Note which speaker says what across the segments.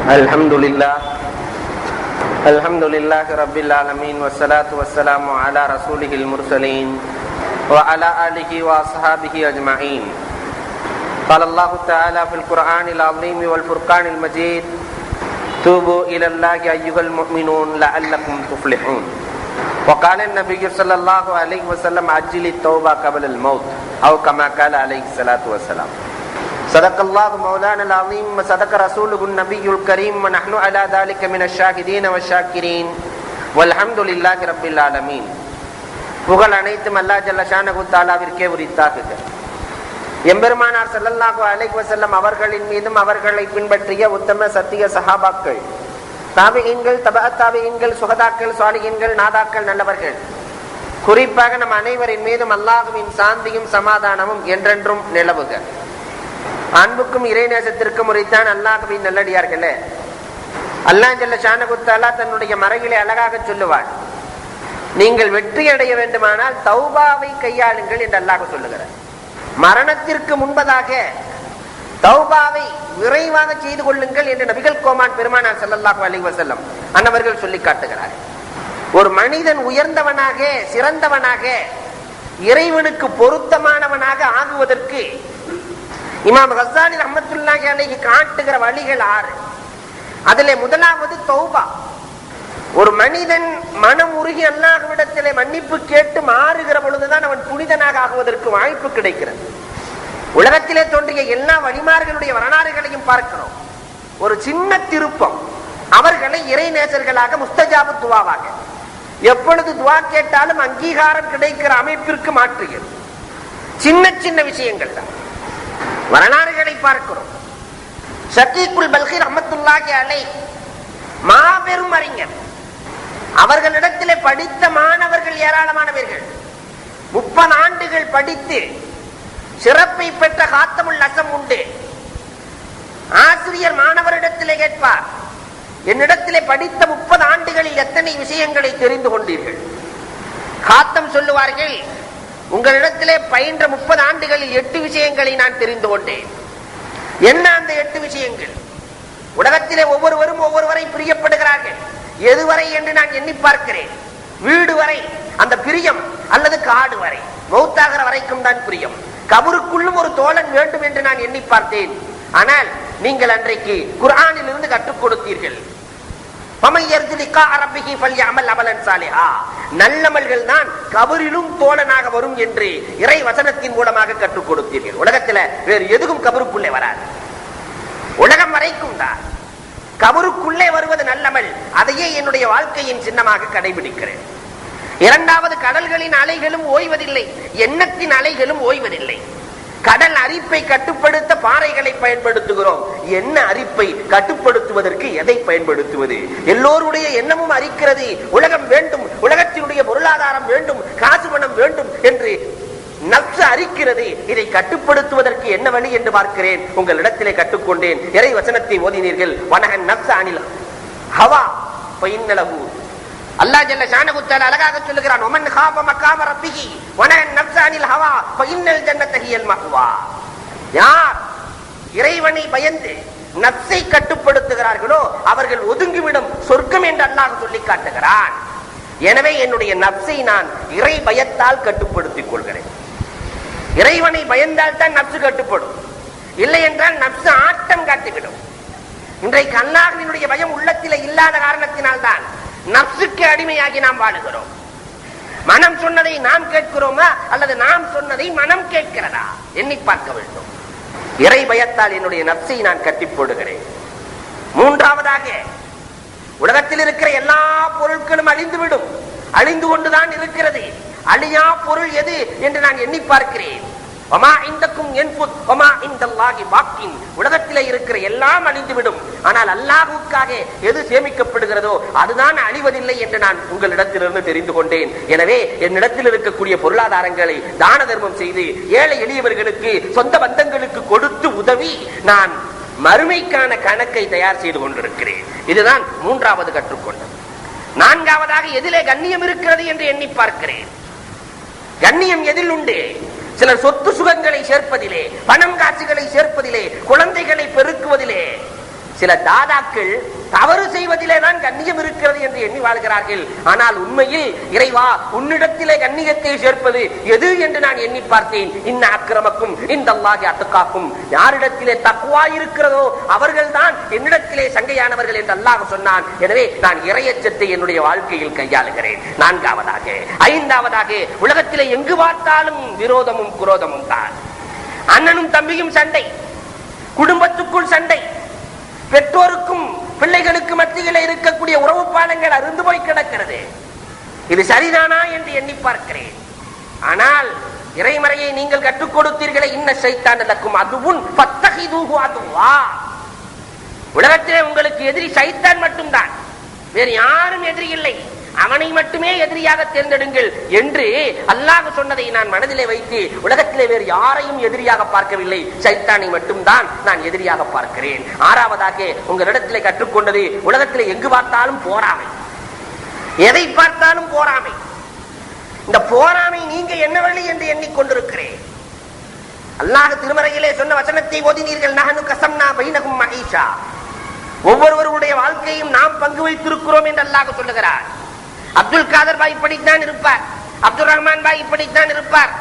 Speaker 1: Alhamdulillah Rabbil Alamin wassalatu wassalamu ala rasulihil mursalin wa ala alihi wa ashabihi ajma'in. Qala Allah ta'ala fil Qur'anil azim wal furqanil majid, tubu ila Allahi ayyuhal mu'minun la'allakum tuflihun. Wa qala an-nabiy sallallahu alaihi wasallam ajjilit tawba qabla al-maut aw kama qala alaihi salatu wassalam. Sadaqallahu maulana al-azim wa sadaqa rasuluhu an-nabiyyul karim wa nahnu ala dhalika minash shahidin wasyakirin walhamdulillahi rabbil alamin. புகழ் அனைத்தும் அல்லாஹ் ஜல்ல ஷானஹு தஆலாவிற்கே உரித்தாகுக. எம்பெருமானார் ஸல்லல்லாஹு அலைஹி வஸல்லம் அவர்களின் மீதும் அவர்களை பின்பற்றிய உத்தம சத்திய சஹாபாக்கள், தாபிஈன்கள், தபஅத் தாபிஈன்கள், சுஹதாக்கள், சாலிஹீன்கள், நாதாக்கள், நல்லவர்கள், குறிப்பாக நம் அனைவரின் மீதும் அல்லாஹ்வின் சாந்தியும் சமாதானமும் என்றென்றும் நிலவுக. அன்புக்கும் இறைநேசத்திற்கும் உரித்தான் அல்லாஹ்வின் நல்லடியார்களே, அல்லாஹ் ஜல்ல ஷானஹு தஆலா தன்னுடைய மறையிலே அழகாக சொல்லுவார், நீங்கள் வெற்றி அடைய வேண்டுமானால் தௌபாவை கையாளுங்கள் என்று அல்லாஹ் சொல்லுகிறார். மரணத்திற்கு முன்பதாக தௌபாவை விரைவாக செய்து கொள்ளுங்கள் என்று நபிகள் கோமான் பெருமானார் ஸல்லல்லாஹு அலைஹி வஸல்லம் அன்னவர்கள் சொல்லி காட்டுகிறார். ஒரு மனிதன் உயர்ந்தவனாக, சிறந்தவனாக, இறைவனுக்கு பொருத்தமானவனாக ஆகுவதற்கு இமாம் கஸ்ஸாலி ரஹ்மத்துல்லாஹி அலைஹி காட்டுகிற வழிகள் 6. அதிலே முதலாவது தௌபா. ஒரு மனிதன் மனம் உருகி அல்லாஹ்விடத்திலே மன்னிப்பு கேட்டு மாறுகிற பொழுதுதான் அவன் புனிதனாக ஆகுவதற்கு வாய்ப்பு கிடைக்கிறது. உலகத்திலே தோன்றிய எல்லா வழிமார்களுடைய வரலாறுகளையும் பார்க்கிறோம். ஒரு சின்ன திருப்பம் அவர்களை இறைநேசர்களாக, முஸ்தஜாபு துவாவாக, எப்பொழுது துவா கேட்டாலும் அங்கீகாரம் கிடைக்கிற அமைப்பிற்கு மாற்றுகிறது. சின்ன சின்ன விஷயங்கள் தான். வரலாறுகளை பார்க்கிறோம். ஷகீக்குல் பல்கி ரஹ்மத்துல்லாஹி அலைஹி மாபெரும் அறிஞர். அவர்களிடத்திலே படித்த மாணவர்கள் ஏராளமானவர்கள். 30 ஆண்டுகள் படித்து சிறப்பை பெற்ற காத்தமுல் அசம் உண்டு. ஆசிரியர் மாணவரிடத்திலே கேட்பார், என்னிடத்திலே படித்த 30 ஆண்டுகளில் எத்தனை விஷயங்களை தெரிந்து கொண்டீர்கள்? காத்தம் சொல்லுவார்கள், உங்களிடத்திலே பயின்ற 30 ஆண்டுகளில் 8 விஷயங்களை நான் தெரிந்து கொண்டேன். என்ன அந்த 8 விஷயங்கள்? உலகத்திலே ஒவ்வொருவரும் ஒவ்வொருவரை பிரியப்படுகிறார்கள். எதுவரை என்று நான் எண்ணி பார்க்கிறேன். வீடு வரை அந்த பிரியம், அல்லது காடு வரை, மௌத்தாகிற வரைக்கும் தான் பிரியம். கபருக்குள்ளும் ஒரு தோழன் வேண்டும் என்று நான் எண்ணி பார்த்தேன். ஆனால் நீங்கள் அன்றைக்கு குர்ஆனில் இருந்து கற்றுக் கொடுத்தீர்கள், நல்லமல்கள் தான் கபரிலும் தோழனாக வரும் என்று இறை வசனத்தின் மூலமாக கற்றுக் கொடுத்தீர்கள். உலகத்துல வேறு எதுவும் கபருக்குள்ளே வராது. உலகம் வரைக்கும் தான் கபருக்குள்ளே வருவது நல்லமல். அதையே என்னுடைய வாழ்க்கையின் சின்னமாக கடைபிடிக்கிறேன். இரண்டாவது, கடல்களின் அலைகளும் ஓய்வதில்லை, எண்ணத்தின் அலைகளும் ஓய்வதில்லை. கடல் அரிப்பை கட்டுப்படுத்த பாறைகளை பயன்படுத்துகிறோம். என்ன அரிப்பை கட்டுப்படுத்துவதற்கு எதை பயன்படுத்துவது? எல்லோருடைய எண்ணமும் அரிக்கிறது. உலகம் வேண்டும், உலகத்தினுடைய பொருளாதாரம் வேண்டும், காசு பணம் வேண்டும் என்று நப்சு அரிக்கிறது. இதை கட்டுப்படுத்துவதற்கு என்ன வழி என்று பார்க்கிறேன். உங்களிடத்திலே கற்றுக்கொண்டேன். இறை வசனத்தை ஓதினீர்கள். வனஹன் நப்ச அனில் ஹவா ஃபஇன்னலஹு. அல்லாஹ் ஜல்ல ஷானஹு தஆலா அழகாக சொல்லுகிறான், வமன் காஃப மகாம ரப்பிஹி வனஹன் நப்ச அனில் ஹவா ஃபஇன்னல் ஜன்னத ஹியல் மஅவா. யார் இறைவனை பயந்து நப்சை கட்டுப்படுத்துகிறார்களோ அவர்கள் ஒதுங்கிவிடும் சொர்க்கம் என்று அல்லாஹ் சொல்லி காட்டுகிறான். எனவே என்னுடைய நப்சை நான் இறை பயத்தால் கட்டுப்படுத்திக் கொள்கிறேன். இறைவனை பயந்தால் தான் நப்சு கட்டுப்படும். இல்லை என்றால் நப்சு ஆட்டம் காட்டிவிடும். இன்றைக்கு அல்லாஹ்வினுடைய பயம் உள்ளத்திலே இல்லாத காரணத்தினால் தான் நப்சுக்கு அடிமையாகி நாம் வாழுகிறோம். மனம் சொன்னதை நாம் கேட்கிறோமா, அல்லது நாம் சொன்னதை மனம் கேட்கிறதா? எண்ணி பார்க்க வேண்டும். இறை பயத்தால் என்னுடைய நப்சை நான் கட்டி போடுகிறேன். மூன்றாவதாக, உலகத்தில் இருக்கிற எல்லா பொருட்களும் அழிந்துவிடும், அழிந்து கொண்டுதான் இருக்கிறது. அழியா பொருள் எது என்று நான் எண்ணி பார்க்கிறேன். உலகத்திலே இருக்கிற எல்லாம் அழிந்துவிடும், ஆனால் அல்லாஹ்வுக்காக எது சேமிக்கப்படுகிறதோ அதுதான் அழிவதில்லை என்று நான் உங்களிடத்திலிருந்து தெரிந்து கொண்டேன். எனவே என்னிடத்தில் இருக்கக்கூடிய பொருளாதாரங்களை தான தர்மம் செய்து ஏழை எளியவர்களுக்கு, சொந்த பந்தங்களுக்கு கொடுத்து உதவி நான் மறுமைக்கான கணக்கை தயார் செய்து கொண்டிருக்கிறேன். இதுதான் மூன்றாவது கற்றுக்கொண்டது. நான்காவதாக, எதிலே கண்ணியம் இருக்கிறது என்று எண்ணி பார்க்கிறேன். கண்ணியம் எதில் உண்டு? சிலர் சொத்து சுகங்களை சேர்ப்பதிலே, பணம் காசுகளை சேர்ப்பதிலே, குழந்தைகளை பெருக்குவதிலே, சில தாதாக்கள் தவறு செய்வதிலே தான் கண்ணியம் இருக்கிறது என்று எண்ணி வாழ்கிறார்கள். ஆனால் உண்மையில் இறைவா உன்னிடத்திலே கண்ணியத்தை சேர்ப்பது எது என்று நான் எண்ணி பார்த்தேன். இன்ன அக்கிரமக்கும் இந்தல்லாஹி அத்காக்கும், யாரிடத்திலே தக்வா இருக்கிறதோ அவர்கள் தான் என்னிடத்திலே சங்கையானவர்கள் என்று அல்லாஹ் சொன்னான். எனவே நான் இறையச்சத்தை என்னுடைய வாழ்க்கையில் கையாளுகிறேன். நான்காவதாக, ஐந்தாவதாக, உலகத்திலே எங்கு பார்த்தாலும் விரோதமும் குரோதமும் தான். அண்ணனும் தம்பியும் சண்டை, குடும்பத்துக்குள் சண்டை, பெற்றோருக்கும் பிள்ளைகளுக்கு மத்தியில் இருக்கக்கூடிய உறவு பாலங்கள் அருந்து போய் கிடக்கிறது. இது சரிதானா என்று எண்ணி பார்க்கிறேன். ஆனால் இறைமறையை நீங்கள் கற்றுக் கொடுத்தீர்களே, இன்ன ஷைத்தான் லக்கும் அதுவும் ஃபத்தஹிதுஹு அதுவா. உலகத்திலே உங்களுக்கு எதிரி ஷைத்தான் மட்டும்தான், வேறு யாரும் எதிரி இல்லை. அவனை மட்டுமே எதிரியாக தேர்ந்தெடுங்கள் என்று அல்லாஹ் சொன்னதை நான் மனதிலே வைத்து உலகத்திலே வேறு யாரையும் எதிரியாக பார்க்கவில்லை, சைத்தானை மட்டும்தான் நான் எதிரியாக பார்க்கிறேன். ஆறாவதாக உங்களிடத்திலே கற்றுக்கொண்டது, உலகத்திலே எங்கு பார்த்தாலும் போராமை, எதை பார்த்தாலும் போராமை. இந்த போராமை நீங்க என்ன வழி என்று எண்ணிக்கொண்டிருக்கிறேன். அல்லாஹ் திருமறையிலே சொன்ன வசனத்தை ஓதினீர்கள், நஹனு கஸம்னா பைனகும் மஈஷா, ஒவ்வொருவருடைய வாழ்க்கையும் நாம் பங்கு வைத்திருக்கிறோம் என்று அல்லாஹ் சொல்லுகிறார். அப்துல் காதர் பாய் இப்படித்தான் இருப்பார், அப்துல் ரஹ்மான் பாய் இப்படித்தான் இருப்பார்.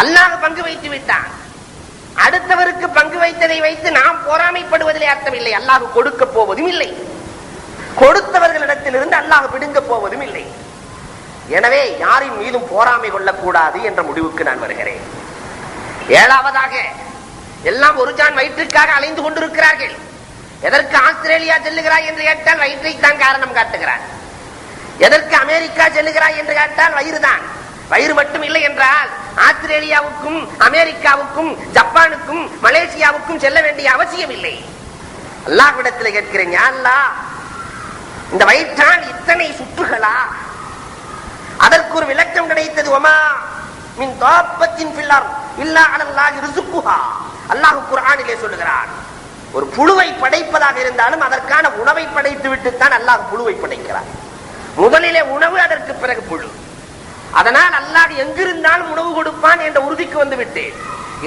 Speaker 1: அல்லாஹ் பங்கு வைத்து விட்டான். அடுத்தவருக்கு பங்கு வைத்ததை வைத்து நாம் பொறாமைப்படுவதிலே அர்த்தமில்லை. அல்லாஹ் கொடுக்க போவதும் இல்லை, கொடுத்தவர்களிடத்திலிருந்து அல்லாஹ் பிடுங்க போவதும் இல்லை. எனவே யாரின் மீதும் போராமை கொள்ளக்கூடாது என்ற முடிவுக்கு நான் வருகிறேன். ஏழாவதாக, எல்லாம் ஒரு ஜான் வயிற்றுக்காக அலைந்து கொண்டிருக்கிறார்கள். எதற்கு ஆஸ்திரேலியா செல்லுகிறாய் என்று கேட்டால் வயிற்றைத்தான் காரணம் காட்டுகிறார். எதற்கு அமெரிக்கா செல்லுகிறாய் என்று கேட்டால் வயிறுதான். வயிறு மட்டும் இல்லை என்றால் ஆஸ்திரேலியாவுக்கும் அமெரிக்காவுக்கும் ஜப்பானுக்கும் மலேசியாவுக்கும் செல்ல வேண்டிய அவசியம் இல்லை. அல்லாஹ்விடத்தில் கேட்கிறேன், யா அல்லாஹ், இந்த வயிற்றால் இத்தனை சுற்றுகளா? அதற்கு ஒரு விளக்கம் கிடைத்தது. ஒமா மின் தாப்பத்தின் பில்லர் இல்லா அலல்லாஹி ரிஸ்குஹா. அல்லாஹ் குர்ஆனிலே சொல்லுகிறான், ஒரு புழுவை படைப்பதாக இருந்தாலும் அதற்கான உணவை படைத்து விட்டுத்தான் அல்லாஹ் புழுவை படைக்கிறார். முதலிலே உணவு, அதற்கு பிறகு புழு. அதனால் அல்லாஹ் எங்கிருந்தாலும் உணவு கொடுப்பான் என்ற உறுதிக்கு வந்து விட்டேன்.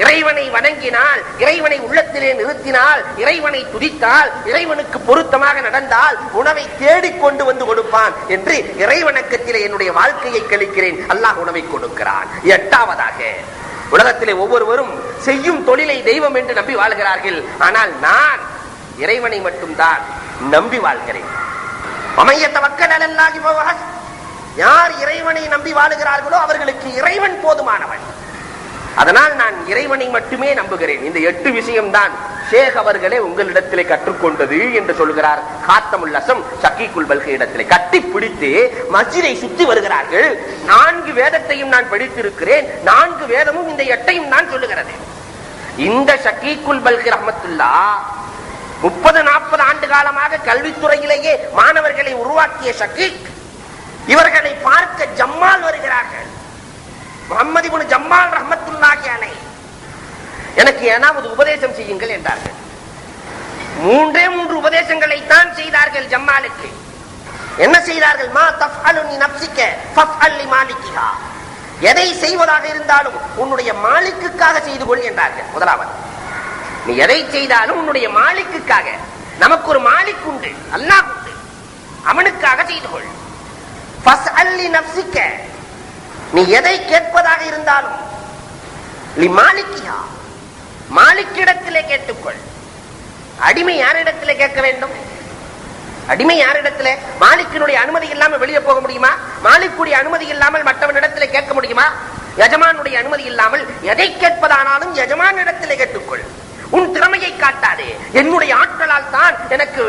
Speaker 1: இறைவனை வணங்கினால், இறைவனை உள்ளத்திலே நிறுத்தினால், இறைவனை துதித்தால், இறைவனுக்கு பொருத்தமாக நடந்தால் உணவை தேடிக்கொண்டு வந்து கொடுப்பான் என்று இறைவணக்கத்திலே என்னுடைய வாழ்க்கையை கழிக்கிறேன். அல்லாஹ் உணவை கொடுக்கிறான். எட்டாவதாக, உலகத்திலே ஒவ்வொருவரும் செய்யும் தொழிலை தெய்வம் என்று நம்பி வாழ்கிறார்கள். ஆனால் நான் இறைவனை மட்டும்தான் நம்பி வாழ்கிறேன். யார் இறைவனை நம்பி வாழுகிறார்களோ அவர்களுக்கு இறைவன் போதுமானவன். அதனால் நான் இறைவனை மட்டுமே நம்புகிறேன். இந்த 8 விஷயம்தான் ஷேக் அவர்களே உங்களிடத்திலே கற்றுக்கொண்டது என்று சொல்கிறார். காத்தமுல் அஸம் ஷகீக்குல் பல்கி இடத்திலே கட்டி பிடித்து மஸ்ஜிதை சுத்தி வருகிறார்கள். 4 வேதத்தையும் நான் படித்திருக்கிறேன், 4 வேதமும் இந்த 8ஐயும் தான் சொல்லுகிறது. இந்த ஷகீக்குல் பல்கி ரஹ்மத்துல்லாஹ் 30-40 ஆண்டு காலமாக கல்வித்துறையிலேயே மாணவர்களை உருவாக்கிய ஷகீக், இவர்களை பார்க்க ஜம்மால் வருகிறார்கள். முஹம்மது இப்னு ஜம்மால் ரஹ்மத்துல்லாஹி அலைஹி, எனக்கு ஏதாவது உபதேசம் செய்யுங்கள் என்றார்கள். 3 உபதேசங்களை தான் செய்தார்கள் ஜம்மாலுக்கு. என்ன செய்தார்கள்? மா தஃஅலு லி நஃப்ஸிக ஃபஃஅல் லி மாலிகிஹா, எதை செய்வதாக இருந்தாலும் உன்னுடைய மாலிக்குக்காக செய்து கொள் என்றார்கள். முதலாவது, நீ எதை செய்தாலும் உன்னுடைய மாலிக்குக்காக. நமக்கு ஒரு மாலிக் உண்டு, அல்லாஹ் உண்டு, அவனுக்காக செய்து கொள். ஃபஸ்அல் லி நஃப்ஸிக, நீ எதை கேட்பதாக இருந்தாலும் லி மாலிகிஹா, மாலிக்கிடத்திலே கேட்டுக்கொள். அடிமை யாரிடத்திலே கேட்க வேண்டும்? அடிமை யாரிடத்திலே? மாலிக்கினுடைய அனுமதி இல்லாமல் வெளியே போக முடியுமா? மாலிக்குடைய அனுமதி இல்லாமல் மற்றவனிடத்திலே கேட்க முடியுமா? எஜமானுடைய அனுமதி இல்லாமல் எதை கேட்பதானாலும் எஜமானிடத்திலே கேட்டுக்கொள். உன் திறமையை காட்டாதே. என்னுடைய ஆற்றலால் தான் எனக்கு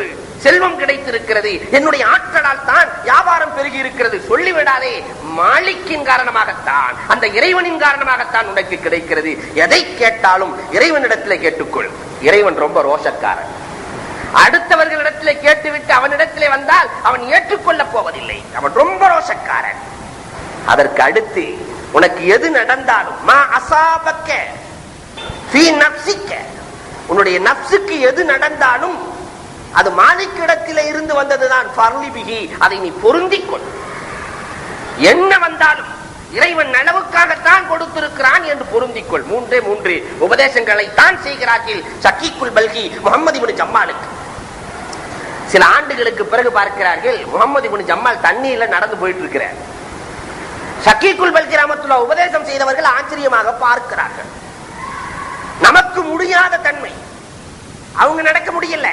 Speaker 1: செல்வம் கிடைத்திருக்கிறது, என்னுடைய ஆற்றலால் தான் வியாபாரம் பெருகி இருக்கிறது சொல்லிவிடாதே. மாலிக்கின் காரணமாகத்தான், அந்த இறைவனின் காரணமாகத்தான் உனக்கு கிடைக்கிறது. எதை கேட்டாலும் இறைவனிடத்திலே கேட்டுக்கொள். இறைவன் ரொம்ப ரோஷக்காரன். அடுத்தவர்களிடத்திலே கேட்டுவிட்டு அவனிடத்திலே வந்தால் அவன் ஏற்றுக்கொள்ளப் போவதில்லை. அவன் ரொம்ப ரோஷக்காரன். அதற்கு அடுத்து உனக்கு எது நடந்தாலும் மா அஸாபக்க ஃபீ நஃப்ஸிக, உன்னுடைய நஃப்ஸுக்கு எது நடந்தாலும் அது மாலிக்கிடத்திலே இருந்து வந்ததுதான். ஃபர்லிபிஹி, அதை நீ பொருந்திக்கொள். என்ன வந்தாலும் இறைவன் நலவுக்காகத்தான் கொடுத்திருக்கிறான் என்று பொருந்திக்கொள். 3 உபதேசங்களை தான் செய்கிறார்கள் ஷகீக்குல் பல்கி முஹம்மது இப்னு ஜம்மாலுக்கு. சில ஆண்டுகளுக்கு பிறகு பார்க்கிறார்கள், முகமது இப்னு ஜம்மால் தண்ணீர்ல நடந்து போயிட்டு இருக்கிறார். ஷக்கீக்குல் பல்கி ரஹ்மத்துல்லாஹ் உபதேசம் செய்தவர்கள் ஆச்சரியமாக பார்க்கிறார்கள். நமக்கு முடியாத தன்மை, அவங்க நடக்க முடியல,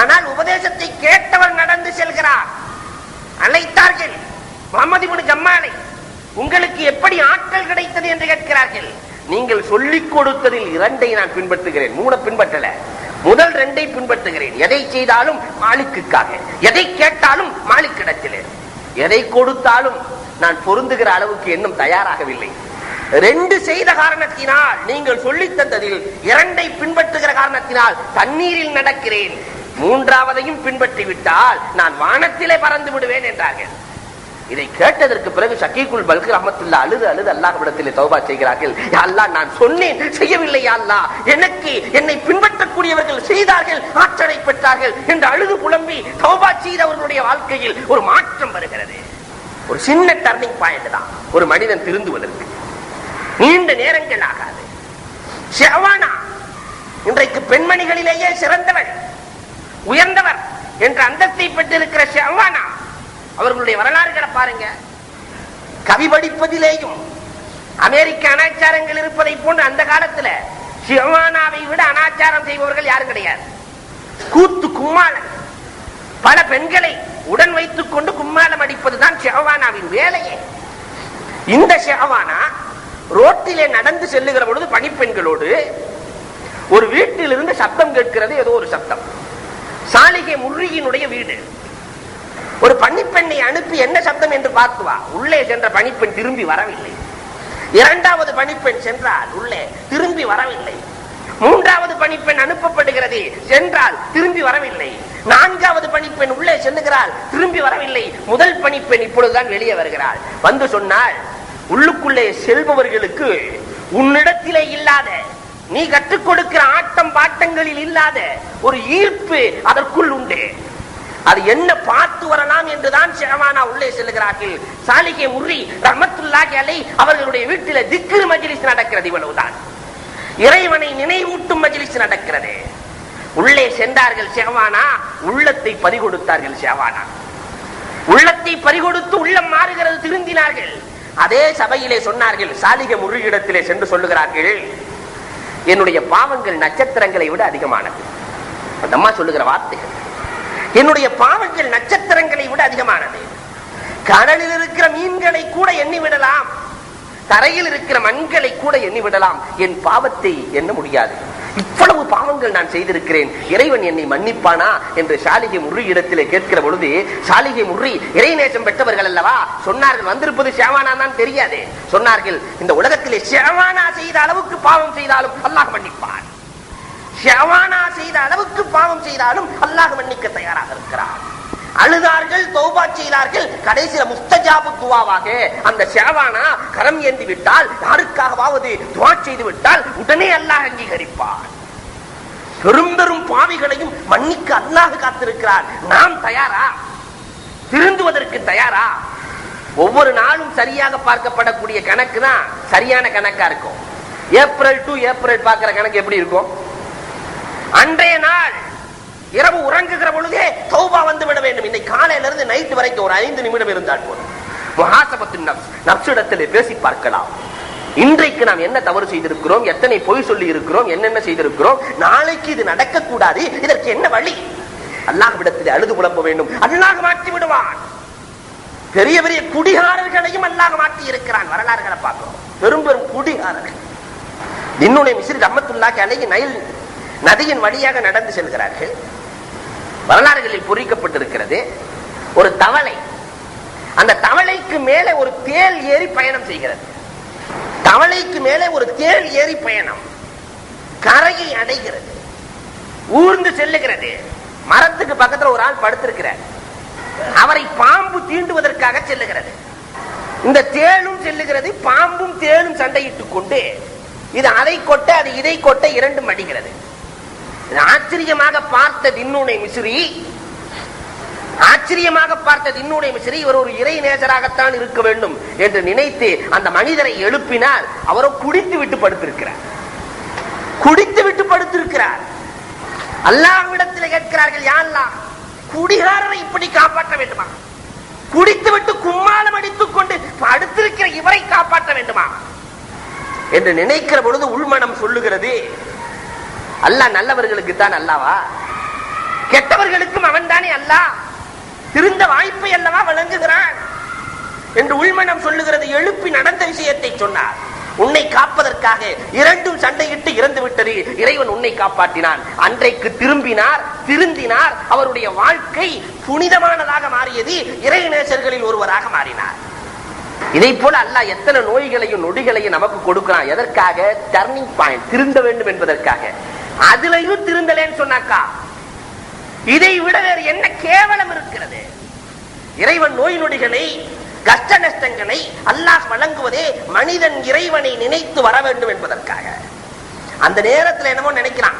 Speaker 1: ஆனால் உபதேசத்தை கேட்டவர் நடந்து செல்கிறார். அழைத்தார்கள் முகமது இப்னு ஜம்மாலை, உங்களுக்கு எப்படி ஆற்றல் கிடைத்தது என்று கேட்கிறார்கள். நீங்கள் சொல்லிக் கொடுத்ததில் 2 நான் பின்பற்றுகிறேன், 3 பின்பற்றல, முதல் 2 பின்பற்றுகிறேன். எதை செய்தாலும் மாலிக்குக்காக, எதை கேட்டாலும் மாலிக்கிடத்திலே, எதை கொடுத்தாலும் நான் பொருந்துகிற அளவுக்கு இன்னும் தயாராகவில்லை. 2 செய்த காரணத்தினால், நீங்கள் சொல்லித் தந்ததில் 2 பின்பற்றுகிற காரணத்தினால் தண்ணீரில் நடக்கிறேன், 3வதையும் பின்பற்றி விட்டால் நான் வானத்திலே பறந்து விடுவேன் என்றார்கள். இதை கேட்டதற்கு பிறகு ஷக்கீக்குல் பல்கி ரஹ்மத்துல்லாஹ் அழுது அழுது அல்லாஹ்விடத்திலே தௌபா செய்கிறார்கள். யா அல்லாஹ், நான் சொன்னேன், செய்யவில்லை யா அல்லாஹ், என்னை பின்பற்றக்கூடியவர்கள் செய்தார்கள், ஆற்றலை பெற்றார்கள் என்று அழுது புலம்பி தௌபா செய்தவர்களுடைய வாழ்க்கையில் ஒரு மாற்றம் வருகிறது. ஒரு சின்ன டர்னிங் பாயிண்ட் தான் ஒரு மனிதன் திருந்துவதற்கு. நீண்ட நேரங்கள் ஆகாது. ஷஅவானா இன்றைக்கு பெண்மணிகளிலேயே சிறந்தவர், உயர்ந்தவர் என்ற அந்தஸ்தை பெற்றிருக்கிற ஷஅவானா, அவர்களுடைய வரலாறுகளை பாருங்க. கவி படிப்பதிலேயும் அமெரிக்க அனாச்சாரங்கள் இருப்பதை போன்று அந்த காலத்துல ஷஅவானாவை விட அனாச்சாரம் செய்பவர்கள் யாரும் கிடையாது. கூத்து கும்மாளம், பல பெண்களை உடன் வைத்துக் கொண்டு கும்மாளம் அடிப்பதுதான் ஷஅவானாவின் வேலையே. இந்த ஷஅவானா ரோட்டிலே நடந்து செல்லுகிற பொழுது பணிப்பெண்களோடு ஒரு வீட்டில் இருந்து சத்தம் கேட்கிறது, ஏதோ ஒரு சத்தம். சாலிகை முர்ரியினுடைய வீடு. ஒரு பணிப்பெண்ணை அனுப்பி என்ன சப்தம் என்று பார்த்துவா. உள்ளே சென்ற பணிப்பெண் திரும்பி வரவில்லை. 2வது பணிப்பெண் சென்றால் உள்ளே திரும்பி வரவில்லை. 3வது பணிப்பெண் அனுப்பப்படுகிறது, சென்றால் திரும்பி வரவில்லை. 4வது பணிப்பெண் உள்ளே செல்லுகிறாள், திரும்பி வரவில்லை. முதல் பணிப்பெண் இப்பொழுதுதான் வெளியே வருகிறாள். வந்து சொன்னால், உள்ளுக்குள்ளே செல்பவர்களுக்கு உன்னிடத்திலே இல்லாத, நீ கற்றுக் கொடுக்கிற ஆட்டம் பாட்டங்களில் இல்லாத ஒரு ஈர்ப்பு அதற்குள் உண்டு. அது என்ன பார்த்து வரலாம் என்றுதான் ஷஅவானா உள்ளே செல்லுகிறார்கள். சாலிகை முர்ரி ரஹ்மத்துல்லாஹி அலைஹி அவர்களுடைய வீட்டில் திக்ர் மஜ்லிஸ் நடக்கிறது. இவ்வளவுதான், இறைவனை நினைவூட்டும் மஜ்லிஸ் நடக்கிறது. உள்ளே சென்றார்கள் ஷஅவானா, உள்ளத்தை பறிகொடுத்தார்கள். ஷஅவானா உள்ளத்தை பறிகொடுத்து உள்ளம் மாறுகிறது, திருந்தினார்கள். அதே சபையிலே சொன்னார்கள், சாலிகை முர்ரியிடத்திலே சென்று சொல்லுகிறார்கள், என்னுடைய பாவங்கள் நட்சத்திரங்களை விட அதிகமானது. அந்த அம்மா சொல்லுகிற வார்த்தைகள், என்னுடைய பாவங்கள் நட்சத்திரங்களை விட அதிகமானது. கடலில் இருக்கிற மீன்களை கூட எண்ணி விடலாம், தரையில் இருக்கிற மண்களை கூட எண்ணி விடலாம், என் பாவத்தை எண்ண முடியாது. இவ்வளவு பாவங்கள் நான் செய்திருக்கிறேன், இறைவன் என்னை மன்னிப்பானா என்று சாலிகை முர்ரி இடத்திலே கேட்கிற பொழுது, சாலிகை முர்ரி இறைநேசம் பெற்றவர்கள் அல்லவா, சொன்னார்கள், வந்திருப்பது ஷஅவானா தான் தெரியாது. சொன்னார்கள், இந்த உலகத்திலே ஷஅவானா செய்த அளவுக்கு பாவம் செய்தாலும் அல்லாஹ் மன்னிப்பான். ஷஅவானா செய்த அளவுக்கு பாவம் செய்தாலும் அல்லாஹ் மன்னிக்க தயாராக இருக்கிறார். அழுதார்கள், தௌபா செய்தார்கள். கடைசியில் முஸ்தஜாபு துவாவாக அந்த ஷஅவானா கரம் ஏந்தி விட்டால், யாருக்காகவாவது துவா செய்து விட்டால் உடனே அல்லாஹ் அங்கீகரிப்பார். பெரும் பெரும் பாவிகளையும் மன்னிக்க அல்லாஹ் காத்திருக்கிறார். நாம் தயாரா? திருந்துவதற்கு தயாரா? ஒவ்வொரு நாளும் சரியாக பார்க்கப்படக்கூடிய கணக்கு தான் சரியான கணக்கா இருக்கும். ஏப்ரல் டு ஏப்ரல் பார்க்கிற கணக்கு எப்படி இருக்கும்? அன்றைய நாள் இரவு உறங்குகிற பொழுதே தௌபா வந்து விட வேண்டும். இன்னைக்கு காலையில இருந்து நைட் வரைக்கும் ஒரு 5 நிமிடம் இருந்தால் போதும். முஹாசபத்துன் நஃப்ஸ், நஃப்ஸிடத்திலே பேசி பார்க்கலாம். இன்றைக்கு நாம் என்ன தவறு செய்திருக்கிறோம், எத்தனை பொய் சொல்லி இருக்கிறோம், என்னென்ன செய்திருக்கிறோம், நாளைக்கு இது நடக்க கூடாது, இதற்கு என்ன வழி? அல்லாஹ்விடத்திலே அழுது புலம்ப வேண்டும். அல்லாஹ் மாற்றி விடுவான். பெரிய பெரிய குடிகாரர்களையும் அல்லாஹ் மாற்றி இருக்கிறான். வரலாறுகளை பார்க்கிறோம். பெரும் பெரும் குடிகாரர்கள். தின்னுனை மிஸ்ரி ரஹ்மத்துல்லாஹி அலைஹி நைல் நதியின் வழியாக நடந்து செல்கிறார்கள். வரலாறுகளில் பொறிக்கப்பட்டிருக்கிறது, ஒரு தவளை, அந்த தவளைக்கு மேலே ஒரு தேள் ஏறி பயணம் செய்கிறது. தவளைக்கு மேலே ஒரு தேள் ஏறி பயணம், கரையை அடைகிறது, ஊர்ந்து செல்லுகிறது. மரத்துக்கு பக்கத்தில் ஒரு ஆள் படுத்திருக்கிறார். அவரை பாம்பு தீண்டுவதற்காக செல்லுகிறது. இந்த தேளும் செல்லுகிறது, பாம்பும் தேளும் சண்டையிட்டுக் கொண்டு இது அதை கொட்ட அது இதை கொட்ட இரண்டும் அடிக்கிறது. ஆச்சரியமாக பார்த்த தின்னுனை மிஸ்ரி இவர் ஒரு இறை நேசராகத்தான் இருக்க வேண்டும் என்று நினைத்து அந்த மனிதரை எழுப்பினால், அவரோ குடித்து விட்டு படுத்திருக்கிறார். அல்லாஹ்விடத்தில் கேட்கிறார்கள், யா அல்லாஹ்,
Speaker 2: குடிகாரரை இப்படி காப்பாற்ற வேண்டுமா? குடித்துவிட்டு கும்மாளம் அடித்துக் கொண்டு அடுத்திருக்கிற இவரை காப்பாற்ற வேண்டுமா என்று நினைக்கிற பொழுது உள்மனம் சொல்லுகிறது, அல்லாஹ் நல்லவர்களுக்கு தான் அல்லாவா, கெட்டவர்களுக்கும் அவன் தானே அல்லாஹ், திருந்த வாய்ப்பை அல்லவா வழங்குகிறான் என்று உள்மனம் சொல்லுகிறது. எழுப்பி நடந்த விஷயத்தை சொன்னார். உன்னை காப்பதற்காக இரண்டும் சண்டையிட்டு இறந்து விட்டது, இறைவன் உன்னை காப்பாற்றினான். அன்றைக்கு திருந்தினார், அவருடைய வாழ்க்கை புனிதமானதாக மாறியது, இறைநேசர்களில் ஒருவராக மாறினார். இதை போல அல்லாஹ் எத்தனை நோய்களையும் நொடிகளையும் நமக்கு கொடுக்கிறான். எதற்காக? டர்னிங் பாயிண்ட், திருந்த வேண்டும் என்பதற்காக. அதுலயும் திருந்தலேன்னு சொன்னாக்கா இதை விட வேறு என்ன கேவலம் இருக்கிறது? இறைவன் நோய் நொடிகளை கஷ்ட நஷ்டங்களை அல்லாஹ் வழங்குவதே மனிதன் இறைவனை நினைத்து வர வேண்டும் என்பதற்காக. அந்த நேரத்தில் என்னமோ நினைக்கிறான்,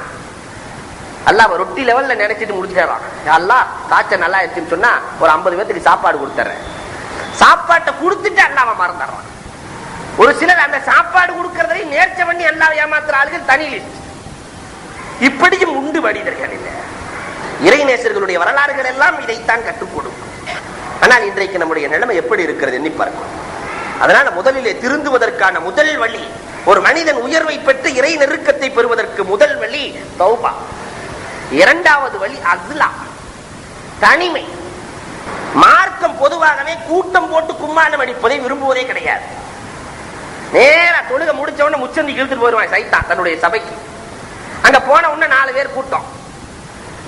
Speaker 2: அல்லாஹ் ரொட்டி லெவல்ல நினைச்சிட்டு முடிச்சிடறான். அல்லாஹ் காய்ச்சல் நல்லா இருக்குன்னு சொன்னா ஒரு 50 பேருக்கு சாப்பாடு கொடுத்துறேன். சாப்பாட்டை கொடுத்துட்டு அல்லாஹ் மறந்துடுறான். ஒரு சிலர் அந்த சாப்பாடு கொடுக்கறதை நேர்ச்ச பண்ணி அல்லாஹ் ஏமாத்துற ஆளுகள் தனி லிஸ்ட். இப்படியும் உண்டு மனிதர்கள். இல்லை, இறைநேசர்களுடைய வரலாறுகள் எல்லாம் இதைத்தான் கற்றுக் கொடுக்கும். ஆனால் இன்றைக்கு நம்முடைய நிலைமை எப்படி இருக்கிறது எண்ணி பார்க்கும். அதனால முதலிலே திருந்துவதற்கான முதல் வழி, ஒரு மனிதன் உயர்வை பெற்று இறை நெருக்கத்தை பெறுவதற்கு முதல் வழி தௌபா. இரண்டாவது வழி அஸ்லா, தனிமை. மார்க்கம் பொதுவாகவே கூட்டம் போட்டு கும்மாளம் அடிப்பதை விரும்புவதே கிடையாது. நேரா தொழுக முடிச்ச உடனே முச்சந்தி இழுத்துட்டு போயிருவான் சைத்தான் தன்னுடைய சபைக்கு. அங்க போன உடனே 4 பேர் கூட்டம்.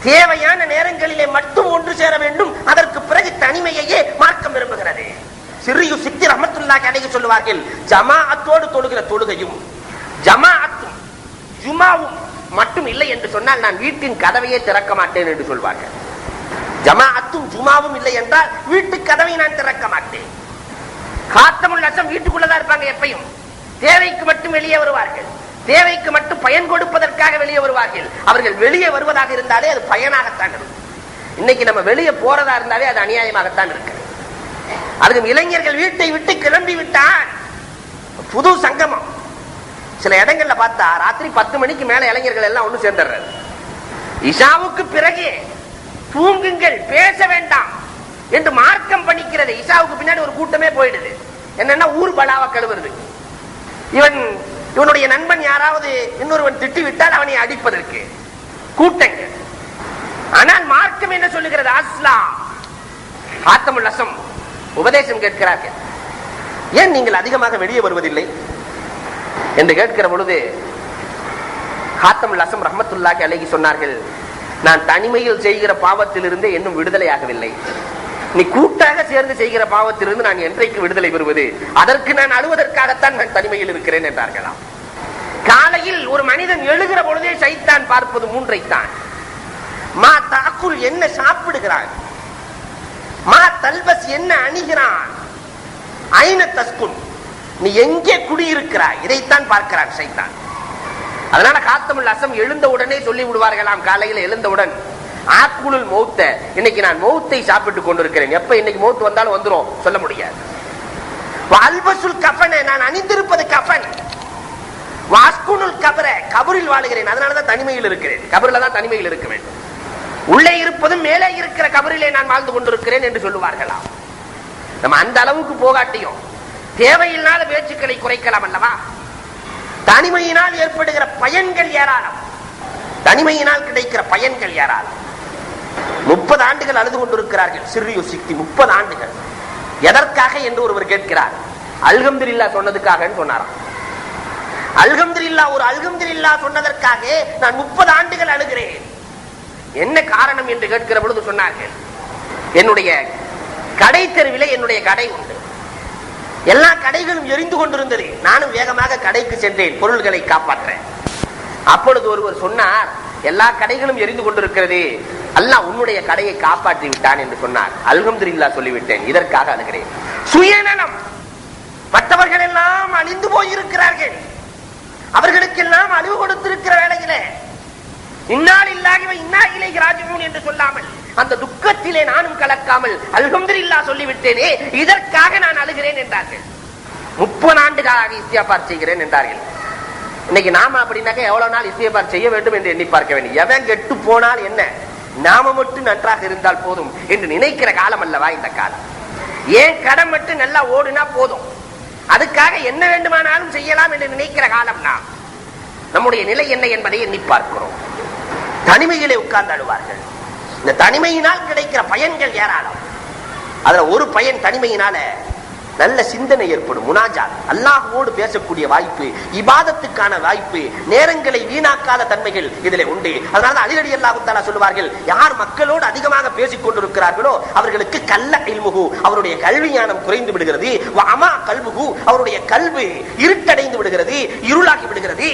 Speaker 2: தேவையான நேரங்களிலே மட்டும் ஒன்று சேர வேண்டும். அதற்கு பிறகு தனிமையையே மார்க்கம் விரும்புகிறது. சிறியு சித்தி ரஹ்மத்துல்லாஹி அலைஹி சொல்லுவார்கள், ஜமாஅத்தோடு தொழுகிற தொழுகையும் ஜமாஅத்தும் ஜுமாவும் மட்டும் இல்லை என்று சொன்னால் நான் வீட்டின் கதவையே திறக்க மாட்டேன் என்று சொல்வார்கள். ஜமாஅத்தும் ஜுமாவும் இல்லை என்றால் வீட்டு கதவை நான் திறக்க மாட்டேன். காத்தமுல் அசம் வீட்டுக்குள்ளதான் இருப்பாங்க. எப்பயும் தேவைக்கு மட்டும் வெளியே வருவார்கள். தேவைக்கு மட்டும் பயன் கொடுப்பதற்காக வெளியே வருவார்கள். அவர்கள் வெளியே வருவதாக இருந்தாலே அது பயனாகத்தான் இருக்கும். இன்னைக்கு நம்ம வெளியே போறதா இருந்தாலே அது அநியாயமாகத்தான் இருக்கு. அதுவும் இளைஞர்கள் வீட்டை விட்டு கிளம்பி விட்டான் புது சங்கமம். சில இடங்கள்ல பார்த்தா ராத்திரி 10 மணிக்கு மேல இளைஞர்கள் எல்லாம் ஒண்ணு சேர்ந்துடுறது. இஷாவுக்கு பிறகு தூங்குங்கள், பேச வேண்டாம் என்று மார்க்கம் பண்ணிக்கிறது. இஷாவுக்கு பின்னாடி ஒரு கூட்டமே போயிடுது. என்னன்னா ஊர் பலாவை கழுவுறது. இவனுடைய நண்பன் யாராவது இன்னொருவன் திட்டி விட்டால் அவனை அடிப்பதற்கு கூட்டங்கள். ஆனால் மார்க்கம் என்ன சொல்லுகிறது? அஸ்லாம் ஆத்தமுல் அசம் உபதேசம் கேட்கிறார்கள். ஏன் நீங்கள் அதிகமாக வெளியே வருவதில்லை என்று கேட்கிற பொழுது ஆத்தமுல் அசம் ரஹ்மத்துல்லாஹி அலைஹி சொன்னார்கள், நான் தனிமையில் செய்கிற பாவத்திலிருந்து இன்னும் விடுதலை ஆகவில்லை. நீ கூட்டாக சேர்ந்து செய்கிற பாவத்திலிருந்து நான் என்றைக்கு விடுதலை பெறுவது? அதற்கு நான் அழுவதற்காகத்தான் நான் தனிமையில் இருக்கிறேன் என்றார்களாம். காலையில் ஒரு மனிதன் எழுகிற பொழுதே சைத்தான் பார்ப்பது 3ஐத்தான். மா தாக்குல் என்ன சாப்பிடுகிறான், மா தல்பஸ் என்ன அணிகிறான், ஐன தஸ்குன் நீ எங்கே குடியிருக்கிறாய், இதைத்தான் பார்க்கிறான் சைத்தான். அதனால காத்தமுல் அசம் எழுந்த உடனே சொல்லி விடுவார்களாம். காலையில் எழுந்தவுடன் ஆக்குலுல் மௌத்த, இன்னைக்கு நான் மௌத்தை சாப்பிட்டுக் கொண்டிருக்கிறேன். எப்ப இன்னைக்கு மௌத் வந்தாலும் வந்துரும் சொல்ல முடியாது. அல்பசுல் கஃபன, நான் அணிந்திருப்பது கஃபன். வாஸ்குனுல் கபர, கபரில் வாழுகிறேன், அதனாலதான் தனிமையில் இருக்கிறேன். கபரில தான் தனிமையில் இருக்க வேண்டும். உள்ளே இருப்பதும் மேலே இருக்கிற கபரிலே நான் வாழ்ந்து கொண்டிருக்கிறேன் என்று சொல்லுவார்களாம். நம்ம அந்த அளவுக்கு போகாட்டியும் தேவையில்லாத பேச்சுக்களை குறைக்கலாம் அல்லவா? தனிமையினால் ஏற்படுகிற பயன்கள் ஏராளம். தனிமையினால் கிடைக்கிற பயன்கள் ஏராளம். 30 ஆண்டுகள் அழுது கொண்டிருக்கிறார்கள் சிறிய சித்தி. 30 ஆண்டுகள் எதற்காக என்று ஒருவர் கேட்கிறார். அல்ஹம்துலில்லாஹ் சொன்னதுக்காக சொன்னாராம். அல்ஹம்துலில்லாஹ், ஒரு அல்ஹம்துலில்லாஹ் சொன்னதற்காக நான் 30 ஆண்டுகள் அழுகிறேன். என்ன காரணம் என்று கேட்கிற பொழுது சொன்னார்கள், என்னுடைய கடை தெருவிலே என்னுடைய கடை உண்டு. எல்லா கடைகளும் எரிந்து கொண்டிருந்தது. நானும் வேகமாக கடைக்கு சென்றேன் பொருள்களை காப்பாற்ற. அப்பொழுது ஒருவர் சொன்னார், எல்லா கடைகளும் எரிந்து கொண்டிருக்கிறது, அல்லாஹ் உன்னுடைய கடையை காப்பாற்றி விட்டான் என்று சொன்னார். அல்ஹம்துலில்லாஹ் சொல்லிவிட்டேன், இதற்காக அழுகிறேன். சுயநலம். மற்றவர்கள் எல்லாம் அழிந்து போயிருக்கிறார்கள், அவர்களுக்கெல்லாம் அழிவு கொடுத்திருக்கிற வேளையிலே இன்னாலில்லாஹி வ இன்னா இலைஹி ராஜிஊன் என்று சொல்லாமல் அந்த துக்கத்திலே நானும் கலக்காமல் அல்ஹம்துலில்லாஹ் சொல்லிவிட்டேனே, இதற்காக நான் அழுகிறேன் என்றார்கள். 30 ஆண்டுகளாக இஸ்திக்ஃபார் செய்கிறேன் என்றார்கள். இன்னைக்கு நாம அப்படின்னாக்க எவ்வளவு நாள் இஸ்திக்ஃபார் செய்ய வேண்டும் என்று எண்ணி பார்க்க வேண்டும். எவன் கெட்டு போனால் என்ன, நாம மட்டும் நன்றாக இருந்தால் போதும் என்று நினைக்கிற காலம் அல்லவா இந்த காலம். ஏன் கடன் மட்டும் நல்லா ஓடுனா போதும், அதுக்காக என்ன வேண்டுமானாலும் செய்யலாம் என்று நினைக்கிற காலம் நாம். நம்முடைய நிலை என்ன என்பதை எண்ணி பார்க்கிறோம். தனிமையிலே உட்கார்ந்து அழுவார்கள். இந்த தனிமையினால் கிடைக்கிற பயன்கள் ஏராளம். அதுல ஒரு பயன், தனிமையினால நல்ல சிந்தனை ஏற்படும். முனாஜாத், அல்லாஹ்வோடு பேசக்கூடிய வாய்ப்பு, இபாதத்துக்கான வாய்ப்பு, நேரங்களை வீணாக்காத தன்மைகள் இதிலே உண்டு. அதனால அலி ரலியல்லாஹு தஆலா சொல்லுவார்கள், யார் மக்களோடு அதிகமாக பேசிக் கொண்டிருக்கிறார்களோ அவர்களுக்கு கல்ல இல்முஹு, அவருடைய கல்வி ஞானம் குறைந்து விடுகிறது. வஅமா கல்புஹு, அவருடைய கல்வி இருட்டடைந்து விடுகிறது, இருளாகி விடுகிறது.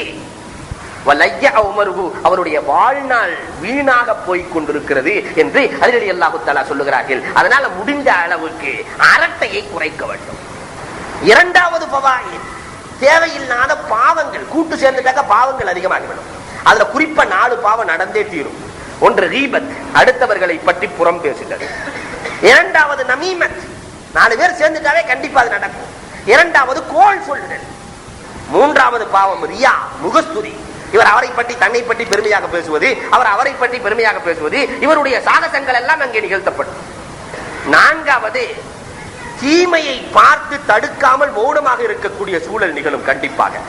Speaker 2: அவருடைய வாழ்நாள் வீணாக போய் கொண்டிருக்கிறது என்று அலி ரலியல்லாஹு தஆலா சொல்லுகிறார்கள். அதனால முடிந்த அளவுக்கு அரட்டையை குறைக்க வேண்டும். இரண்டாவது ஃபவாயித், தேவையில்லாத பாவங்கள் கூட்டு சேர்ந்துட்டாக்க பாவங்கள் அதிகமாகிவிடும். அதுல குறிப்பா 4 பாவம் நடந்தே தீரும். ஒன்று கீபத், அடுத்தவர்களை பற்றி புறம் பேசுகிறது. இரண்டாவது நமீமத், 4 பேர் சேர்ந்துட்டாவே கண்டிப்பா அது நடக்கும். இரண்டாவது கோல் சொல்லுதல். மூன்றாவது பாவம் ரியா, முகஸ்துதி. இவர் அவரை பற்றி தன்னை பற்றி பெருமையாக பேசுவது, அவர் அவரை பற்றி பெருமையாக பேசுவது, இவருடைய சாகசங்கள் எல்லாம் அங்கே நிகழ்த்தப்படும். நான்காவது தீமையை பார்த்து தடுக்காமல் மௌனமாக இருக்கக்கூடிய சூழல் நிகழும் கண்டிப்பாக.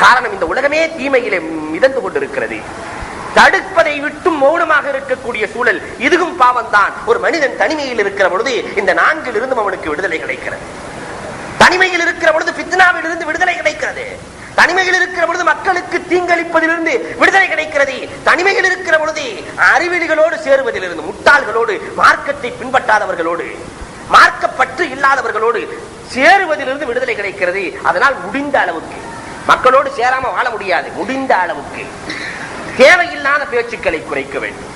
Speaker 2: காரணம், இந்த உலகமே தீமையிலே மிதந்து கொண்டிருக்கிறது. தடுப்பதை விட்டு மௌனமாக இருக்கக்கூடிய சூழல், இதுவும் பாவம் தான். ஒரு மனிதன் தனிமையில் இருக்கிற பொழுது இந்த 4 இருந்தும் அவனுக்கு விடுதலை கிடைக்கிறது. தனிமையில் இருக்கிற பொழுது ஃபித்னாவில் இருந்து விடுதலை கிடைக்கிறது. தனிமையில் இருக்கிற பொழுது மக்களுக்கு தீங்களிப்பதிலிருந்து விடுதலை கிடைக்கிறது. தனிமையில் இருக்கிற பொழுது அறிவிலிகளோடு சேருவதிலிருந்து, முட்டாள்களோடு, மார்க்கத்தை பின்பற்றாதவர்களோடு, மார்க்கப்பற்று இல்லாதவர்களோடு சேருவதிலிருந்து விடுதலை கிடைக்கிறது. அதனால் முடிந்த அளவுக்கு மக்களோடு சேராம வாழ முடியாது. முடிந்த அளவுக்கு தேவையில்லாத பேச்சுக்களை குறைக்க வேண்டும்.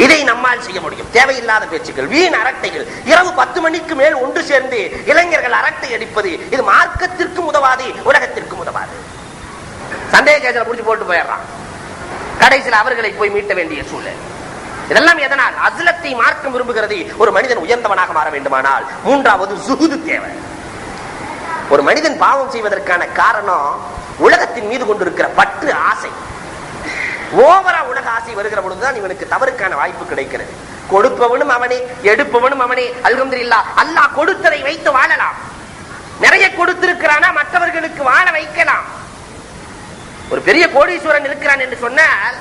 Speaker 2: இதை நம்மால் செய்ய முடியும். தேவையில்லாத பேச்சுக்கள், வீண் அரட்டைகள், இரவு 10 மணிக்கு மேல் ஒன்று சேர்ந்து இளைஞர்கள் அரட்டை அடிப்பது, இது மார்க்கத்திற்கும் உதவாது, உலகத்திற்கும் உதவாது. சந்தேக கேஸ்ல புடிச்சு போட்டு போயிடுறான். கடைசியில் அவர்களை போய் மீட்ட வேண்டிய சூழல். இதெல்லாம் எதனால்? அஸ்லத்தை மார்க்கம் விரும்புகிறது. ஒரு மனிதன் உயர்ந்தவனாக மாற வேண்டுமானால் மூன்றாவது சுஹுது தேவை. ஒரு மனிதன் பாவம் செய்வதற்கான காரணம் உலகத்தின் மீது கொண்டிருக்கிற பற்று, ஆசை. ஓவரா உலக ஆசை வருகிற பொழுதுதான் இவனுக்கு தவறுக்கான வாய்ப்பு கிடைக்கிறது. கொடுப்பவனும் அவனே, எடுப்பவனும் அவனே. அல்ஹம்துலில்லாஹ், அல்லாஹ் கொடுத்ததை வைத்து வாழலாம். நிறைய கொடுத்திருக்கிறானா மற்றவர்களுக்கு வாழ வைக்கலாம். ஒரு பெரிய கோடீஸ்வரன் இருக்கிறான் என்று சொன்னால்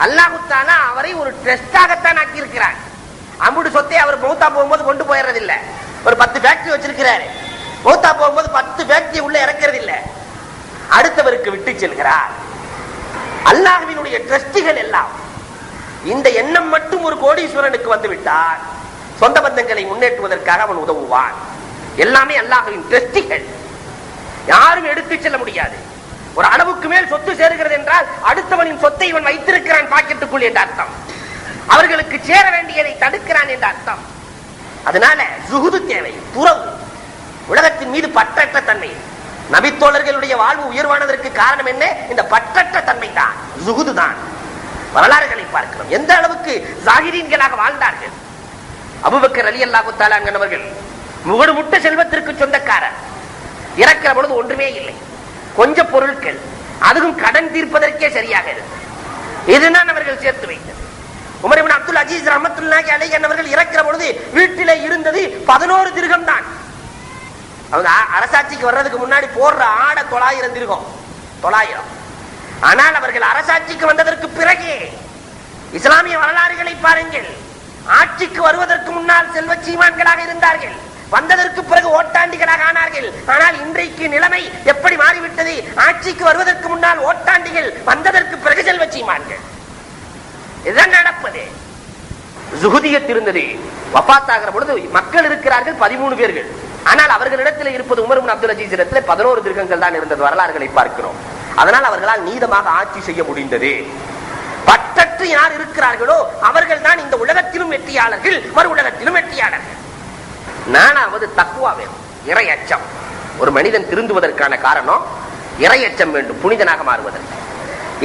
Speaker 2: அல்லாஹ் தஆலா அவரை ஒரு ட்ரஸ்டாகத்தான் ஆக்கி இருக்கிறார். அம்புடு சொத்தை அவர் மௌத்தா போகும்போது கொண்டு போயிடுறது இல்ல. ஒரு 10 ஃபேக்டரி வச்சிருக்கிறாரு. மௌத்தா போகும்போது 10 ஃபேக்டரி உள்ள இறக்கிறது இல்ல, அடுத்தவருக்கு விட்டு செல்கிறார். அல்லாஹ்வினுடைய ட்ரஸ்டிகள் எல்லாம். இந்த எண்ணம் மட்டும் ஒரு கோடீஸ்வரனுக்கு வந்து விட்டால் சொந்த பந்தங்களை முன்னேற்றுவதற்காக அவன் உதவுவான். எல்லாமே அல்லாஹ்வின் ட்ரஸ்டிகள், யாரும் எடுத்து செல்ல முடியாது. ஒரு அளவுக்கு மேல் சொத்து சேருகிறது என்றால் அடுத்தவனின் சொத்தை இவன் வைத்திருக்கிறான் பாக்கெட்டுக்குள் என்ற அர்த்தம். அவர்களுக்கு சேர வேண்டியதை தடுக்கிறான் என்ற அர்த்தம். அதனால சுஹுது தேவை, துறவு. உலகத்தின் மீது பற்றற்ற தன்மை. நபித்தோழர்களுடைய வாழ்வு உயர்வானதற்கு காரணம் என்ன? இந்த பற்றற்ற தன்மை தான், சுஹுது தான். வரலாறுகளை பார்க்கிறோம். எந்த அளவுக்கு ஜாகிரீன்களாக வாழ்ந்தார்கள். அபூபக்கர் ரலியல்லாஹு தஆலா அவர்கள் முகடு முட்ட செல்வத்திற்கு சொந்தக்காரர். இறக்கிற பொழுது ஒன்றுமே இல்லை, கொஞ்ச பொருட்கள், அதுவும் கடன் தீர்ப்பதற்கே சரியாக இருந்தது. இதுதான் அவர்கள் சேர்த்து வைத்தது. உமர் இப்னு அப்துல் அஜீஸ் ரஹ்மத்துல்லாஹி அலைஹி அவர்கள் இறக்கிற பொழுது வீட்டிலே இருந்தது 11 திர்ஹம் தான். அவங்க அரசாட்சிக்கு வர்றதுக்கு முன்னாடி போடுற ஆடை 900 திர்ஹம், 900. ஆனால் அவர்கள் அரசாட்சிக்கு வந்ததற்கு பிறகு இஸ்லாமிய வரலாறுகளை பாருங்கள். ஆட்சிக்கு வருவதற்கு முன்னால் செல்வ சீமான்களாக இருந்தார்கள், வந்ததற்கு பிறகு ஓட்டாண்டிகளாக ஆனார்கள். ஆனால் இன்றைக்கு நிலைமை எப்படி மாறிவிட்டது? ஆட்சிக்கு வருவதற்கு முன்னால் ஓட்டாண்டிகள், வந்ததற்கு பிறகு செல்வ சீமான்கள். இதுதான் நடப்பது. ஜுஹுதியத் இருந்தது. வஃபாத்தாகிற பொழுது மக்கள் இருக்கிறார்கள் 13 பேர்கள். ஆனால் அவர்களிடத்தில் இருப்பது உமர் இப்னு அப்துல் அஜீஸ் இடத்துல 11 திர்ஹங்கள் தான் இருந்தது. வரலாறுகளை பார்க்கிறோம். அதனால் அவர்களால் நீதமாக ஆட்சி செய்ய முடிந்தது. பற்றற்று யார் இருக்கிறார்களோ அவர்கள் தான் இந்த உலகத்திலும் வெற்றியாளர்கள், மறு உலகத்திலும் வெற்றியாளர்கள். 4வது தக்வா வேணும், இறை அச்சம். ஒரு மனிதன் திருந்துவதற்கான காரணம் இறை அச்சம் வேண்டும், புனிதனாக மாறுவதற்கு.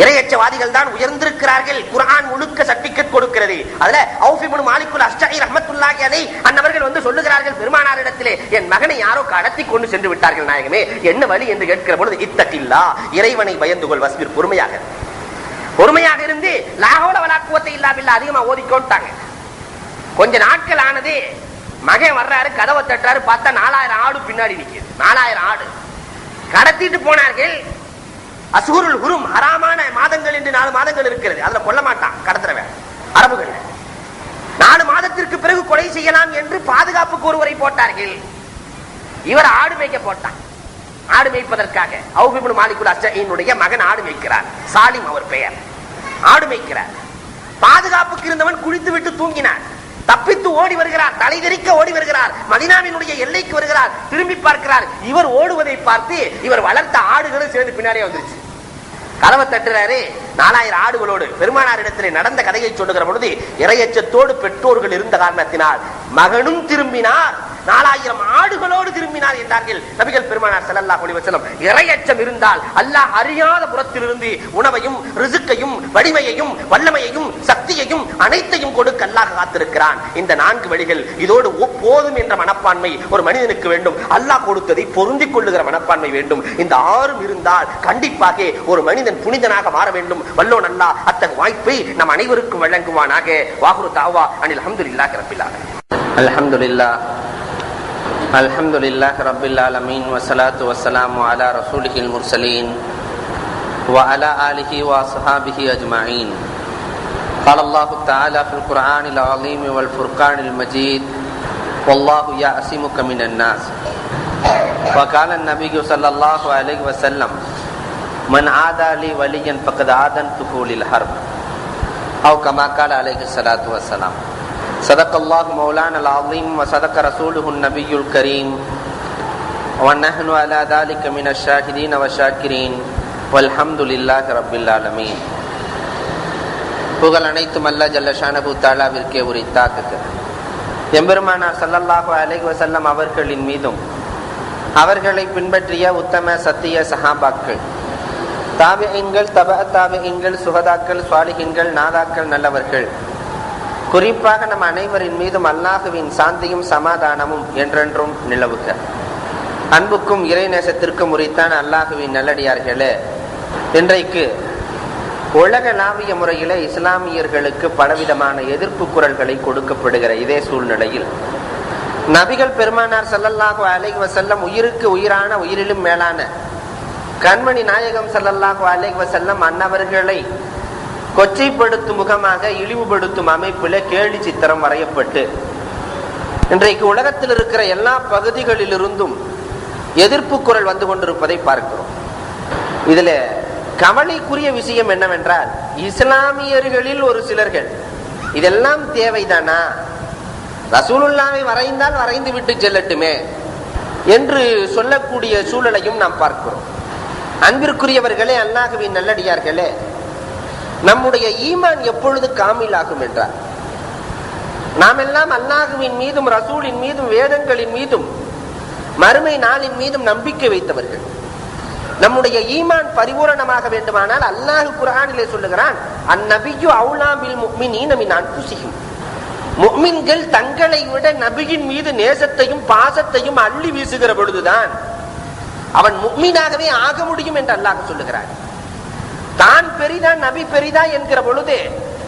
Speaker 2: இறையச்சவாதிகள் தான் உயர்ந்திருக்கிறார்கள். குர்ஆன் முழுக்க சர்டிபிகேட் கொடுக்கிறது. அதுல அவுஃப் இப்னு மாலிக்குல் அஷ்ஜஇ ரஹ்மத்துல்லாஹி அலைஹி அன்னவர்கள் வந்து சொல்லுகிறார்கள், பெருமானாரிடத்திலே என் மகனை யாரோ கடத்தி கொண்டு சென்று விட்டார்கள் நாயகமே, என்ன வழி என்று கேட்கிற பொழுது இத்தகில்லா, இறைவனை பயந்து கொள், வஸ்பிர், பொறுமையாக. பொறுமையாக இருந்து லாஹோல வலா குவத்த இல்லா பில்லா அதிகமா ஓதிக்கோட்டாங்க. கொஞ்ச நாட்கள் ஆனது, மகன் வர்றாரு, கதவை தட்டாரு, பார்த்தா 4000 ஆடு பின்னாடி நிக்குது. 4000 ஆடு கடத்திட்டு போனார்கள். அஸ்ஹுருல் ஹுரும், ஹராமான மாதங்கள் என்று 4 மாதங்கள் இருக்கிறது. அதுல கொல்ல மாட்டான் கடத்துறவன். அரபுகள் 4 மாதத்திற்கு பிறகு கொலை செய்யலாம் என்று பாதுகாப்புக்கு ஒருவரை போட்டார்கள். இவர் ஆடு மேய்க்க போட்டான். ஆடு மேய்ப்பதற்காக அவுஃப் இப்னு மாலிகுல் அஷ்ஜஈனுடைய மகன் ஆடு மேய்க்கிறார். சாலிம் அவர் பெயர். ஆடு மேய்க்கிறார். பாதுகாப்புக்கு இருந்தவன் குளித்து விட்டு தூங்கினார். தப்பித்து ஓடி வருகிறார், தலைதெறிக்க ஓடி வருகிறார், மதீனாவினுடைய எல்லைக்கு வருகிறார். திரும்பி பார்க்கிறார். இவர் ஓடுவதை பார்த்து இவர் வளர்த்த ஆடுகளும் சேர்ந்து பின்னாடியே வந்துருச்சு. கதவை தட்டுறாரு. 4000 ஆடுகளோடு பெருமானார் இடத்திலே நடந்த கதையை சொல்லுகிற பொழுது, இறையச்சத்தோடு பெற்றோர்கள் இருந்த காரணத்தினால் மகனும் திரும்பினார், 4000 ஆடுகளோடு திரும்பினார் என்றார்கள் நபிகள் பெருமானார் ஸல்லல்லாஹு அலைஹி வஸல்லம். இறையச்சம் இருந்தால் அல்லாஹ் அறியாத புறத்திலிருந்து உணவையும் ரிசுக்கையும் வலிமையையும் வல்லமையையும் சக்தியையும் அனைத்தையும் கொடுக்க அல்லாஹ் காத்திருக்கிறான். இந்த 4 வழிகள் இதோடு போதும் என்ற மனப்பான்மை ஒரு மனிதனுக்கு வேண்டும். அல்லாஹ் கொடுத்ததை பொருந்திக் கொள்ளுகிற மனப்பான்மை வேண்டும். இந்த 6 இருந்தால் கண்டிப்பாக ஒரு மனிதன் புனிதனாக மாற வேண்டும். வல்லோன் அல்லாஹ் அத்தகைய வாய்ப்பை நம் அனைவருக்கும் வழங்குவானாக. வாஹுரு தாவா அனில் அல்ஹம்துலில்லாஹி ரப்பில் ஆலமீன்.
Speaker 1: அல்ஹம்துலில்லாஹ் அல்ஹம்துலில்லாஹி ரப்பில் ஆலமீன் வஸ்ஸலாத்து வஸ்ஸலாமு அலா ரசூலில் முர்ஸலீன் வ அலா ஆலிஹி வ அஸ்ஹாபிஹி அஜ்மஈன். قال الله تعالى في القرآن العظيم والفرقان المجيد والله يعصمك من الناس. وقال النبي صلى الله عليه وسلم من عادى لي وليا فقد آذنته للحرب أو كما قال عليه الصلاة والسلام. صدق الله مولانا العظيم وصدق رسوله النبي الكريم ونحن على ذلك من الشاهدين والشاكرين والحمد لله رب العالمين. புகழ் அனைத்தும் அல்லாஹ் ஜல்ல ஷானஹு தஆலாவிற்கே உரித்தாக்குக. எம்பெருமானார் ஸல்லல்லாஹு அலைஹி வஸல்லம் அவர்களின் மீதும் அவர்களை பின்பற்றிய உத்தம சத்திய சஹாபாக்கள், தாபிஈன்கள், தபஅ தாபிஈன்கள், சுஹதாக்கள், சாலிஹீன்கள், நாதாக்கள், நல்லவர்கள், குறிப்பாக நம் அனைவரின் மீதும் அல்லாஹுவின் சாந்தியும் சமாதானமும் என்றென்றும் நிலவுக. அன்புக்கும் இறைநேசத்திற்கும் உரித்தான அல்லாஹுவின் நல்லடியார்களே, இன்றைக்கு உலகளாவிய முறையிலே இஸ்லாமியர்களுக்கு பலவிதமான எதிர்ப்பு குரல்களை கொடுக்கப்படுகிற இதே சூழ்நிலையில் நபிகள் பெருமானார் ஸல்லல்லாஹு அலைஹி வஸல்லம் உயிருக்கு உயிரான, உயிரிலும் மேலான கண்மணி நாயகம் ஸல்லல்லாஹு அலைஹி வஸல்லம் அன்னவர்களை கொச்சைப்படுத்தும் முகமாக இழிவுபடுத்தும் அமைப்பில் கேலி சித்திரம் வரையப்பட்டு இன்றைக்கு உலகத்தில் இருக்கிற எல்லா பகுதிகளிலிருந்தும் எதிர்ப்பு குரல் வந்து கொண்டிருப்பதை பார்க்கிறோம். இதுல கவலைக்குரிய விஷயம் என்னவென்றால், இஸ்லாமியர்களில் ஒரு சிலர்கள் இதெல்லாம் தேவைதானா, ரசூலுல்லாவை வரைந்தால் வரைந்து விட்டு செல்லட்டுமே என்று சொல்லக்கூடிய சூழலையும் நாம் பார்க்கிறோம். அன்பிற்குரியவர்களே, அல்லாஹ்வின் நல்லடியார்களே, நம்முடைய ஈமான் எப்பொழுது காமிலாகும் என்றார், நாம் எல்லாம் அல்லாஹ்வின் மீதும் ரசூலின் மீதும் வேதங்களின் மீதும் மறுமை நாளின் மீதும் நம்பிக்கை வைத்தவர்கள். நம்முடைய ஈமான் பரிபூரணமாக வேண்டுமானால் அல்லாஹ் குர்ஆனிலே சொல்லுகிறான், அந்நபியு அவுலா பில் முஃமினீன மின் அன்ஃபுஸிஹிம். முஃமின்கள் தங்களை விட நபியின் மீது நேசத்தையும் பாசத்தையும் அள்ளி வீசுகிற பொழுதுதான் அவன் முஃமினாகவே ஆக முடியும் என்று அல்லாஹ் சொல்லுகிறான். தான் பெரிதா நபி பெரிதா என்கிற பொழுது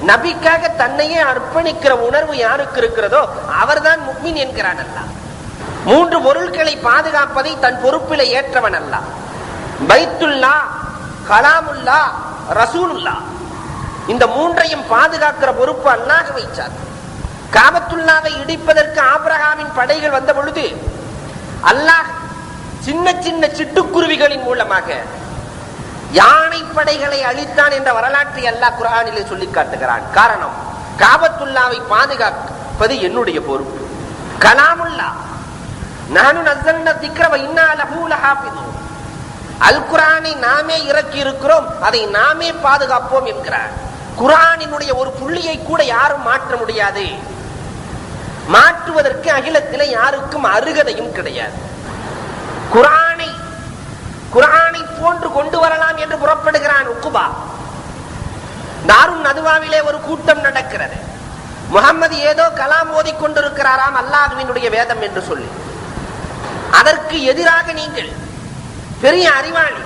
Speaker 1: நபிக்காக தன்னையே அர்ப்பணிக்கிற உணர்வு யாருக்கு இருக்கிறதோ அவர்தான் முஃமின் என்கிறான் அல்லாஹ். 3 பொருட்களை பாதுகாப்பதை தன் பொறுப்பில் ஏற்றவன் அல்லாஹ். பைத்துல்லா, கலாமுல்லா, ரசூலுல்லா, இந்த 3ஐயும் பாதுகாக்கிற பொறுப்பு அல்லாஹ் வைச்சார். காபத்துல்லாவை இடிப்பதற்கு ஆபிரகாமின் படைகள் வந்த பொழுது அல்லாஹ் சின்ன சின்ன சிட்டுக்குருவிகளின் மூலமாக யானை படைகளை அழித்தான் என்ற வரலாற்றை அல்லாஹ் குர்ஆனிலே சொல்லி காட்டுகிறான். காரணம், காபத்துல்லாவை பாதுகாப்பது என்னுடைய பொறுப்பு. கலாமுல்லா, நானு நஸல்னா திக்ர வ இன்னா லஹு லஹாஃபிதுன், அல் குர்ஆனை நாமே இறக்கி இருக்கிறோம், அதை நாமே பாதுகாப்போம் என்கிறார். குர்ஆனினுடைய ஒரு புள்ளியை கூட யாரும் மாற்ற முடியாது. மாற்றுவதற்கு அகிலத்திலே யாருக்கும் அருகதையும் கிடையாது. குர்ஆனை போன்று கொண்டு வரலாம் என்று புறப்படுகிறான் உக்குபா. தாருன் நதுவாவிலே ஒரு கூட்டம் நடக்கிறது. முஹம்மது ஏதோ கலாம் ஓதிக் கொண்டிருக்கிறாராம், அல்லாஹ்வினுடைய வேதம் என்று சொல்லி. அதற்கு எதிராக நீங்கள் பெரிய அறிவாளி,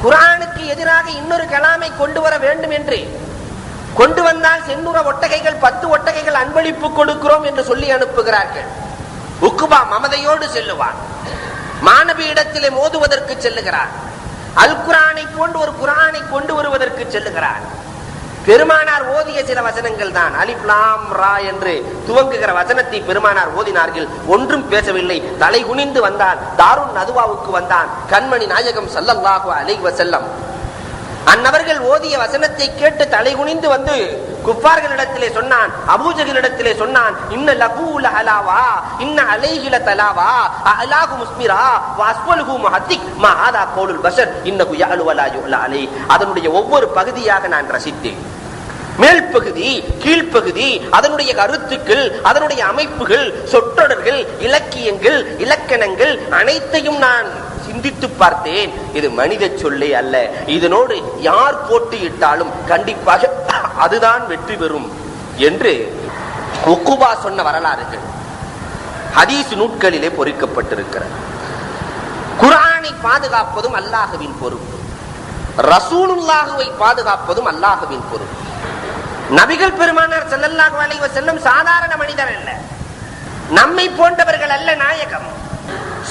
Speaker 2: குர்ஆனுக்கு எதிராக இன்னொரு கலாமை கொண்டு வர வேண்டும் என்று கொண்டு வந்தால் 100 ஒட்டகைகள் 10 ஒட்டகைகள் அன்பளிப்பு கொடுக்கிறோம் என்று சொல்லி அனுப்புகிறார்கள். உக்குபா மமதையோடு செல்லுவான். மாணவி இடத்திலே மோதுவதற்கு செல்லுகிறார். அல் குர்ஆனை போன்று ஒரு குர்ஆனை கொண்டு வருவதற்கு செல்லுகிறார். பெருமானார் ஓதிய சில வசனங்கள் தான், அலிஃப் லாம் ரா என்று துவங்குகிற வசனத்தை பெருமானார் ஓதினார்கள். ஒன்றும் பேசவில்லை. தலை குனிந்து வந்தான். தாருன் நதுவாவுக்கு வந்தான். கண்மணி நாயகம் ஸல்லல்லாஹு அலைஹி வஸல்லம் அன்னவர்கள் ஓதிய வசனத்தை கேட்டு தலை குனிந்து வந்து குஃபார்களிடத்திலே சொன்னான், அபூஜஹலிடத்திலே சொன்னான், இன்ன லகூல ஹலாவா இன்ன அலைஹில தலாவா அலாஹு முஸ்மிரா வஸ்வலுஹு முஹத்திக் மா ஹதா கௌலுல் பஷர் இன்னஹு யஅலு வலா யுலா அலை. அதனுடைய ஒவ்வொரு பகுதியாக நான் ரசித்தேன். மேல் பகுதி, கீழ்ப்பகுதி, அதனுடைய கருத்துக்கள், அதனுடைய அமைப்புகள், சொற்றொடர்கள், இலக்கியங்கள், இலக்கணங்கள் அனைத்தையும் நான் சிந்தித்து பார்த்தேன். இது மனித சொல்லே அல்ல. இதனோடு யார் போட்டியிட்டாலும் கண்டிப்பாக அதுதான் வெற்றி பெறும் என்று உக்குபா சொன்ன வரலாறுகள் ஹதீஸ் நூட்களிலே பொறிக்கப்பட்டிருக்கிறது. குர்ஆனை பாதுகாப்பதும் அல்லாஹ்வின் பொறுப்பு. ரசூலுல்லாஹ்வை பாதுகாப்பதும் அல்லாஹ்வின் பொறுப்பு. நபிகள் பெருமானார் ஸல்லல்லாஹு அலைஹி வஸல்லம் சாதாரண மனிதர் அல்ல, நம்மை போன்றவர்கள் அல்ல. நாயகம்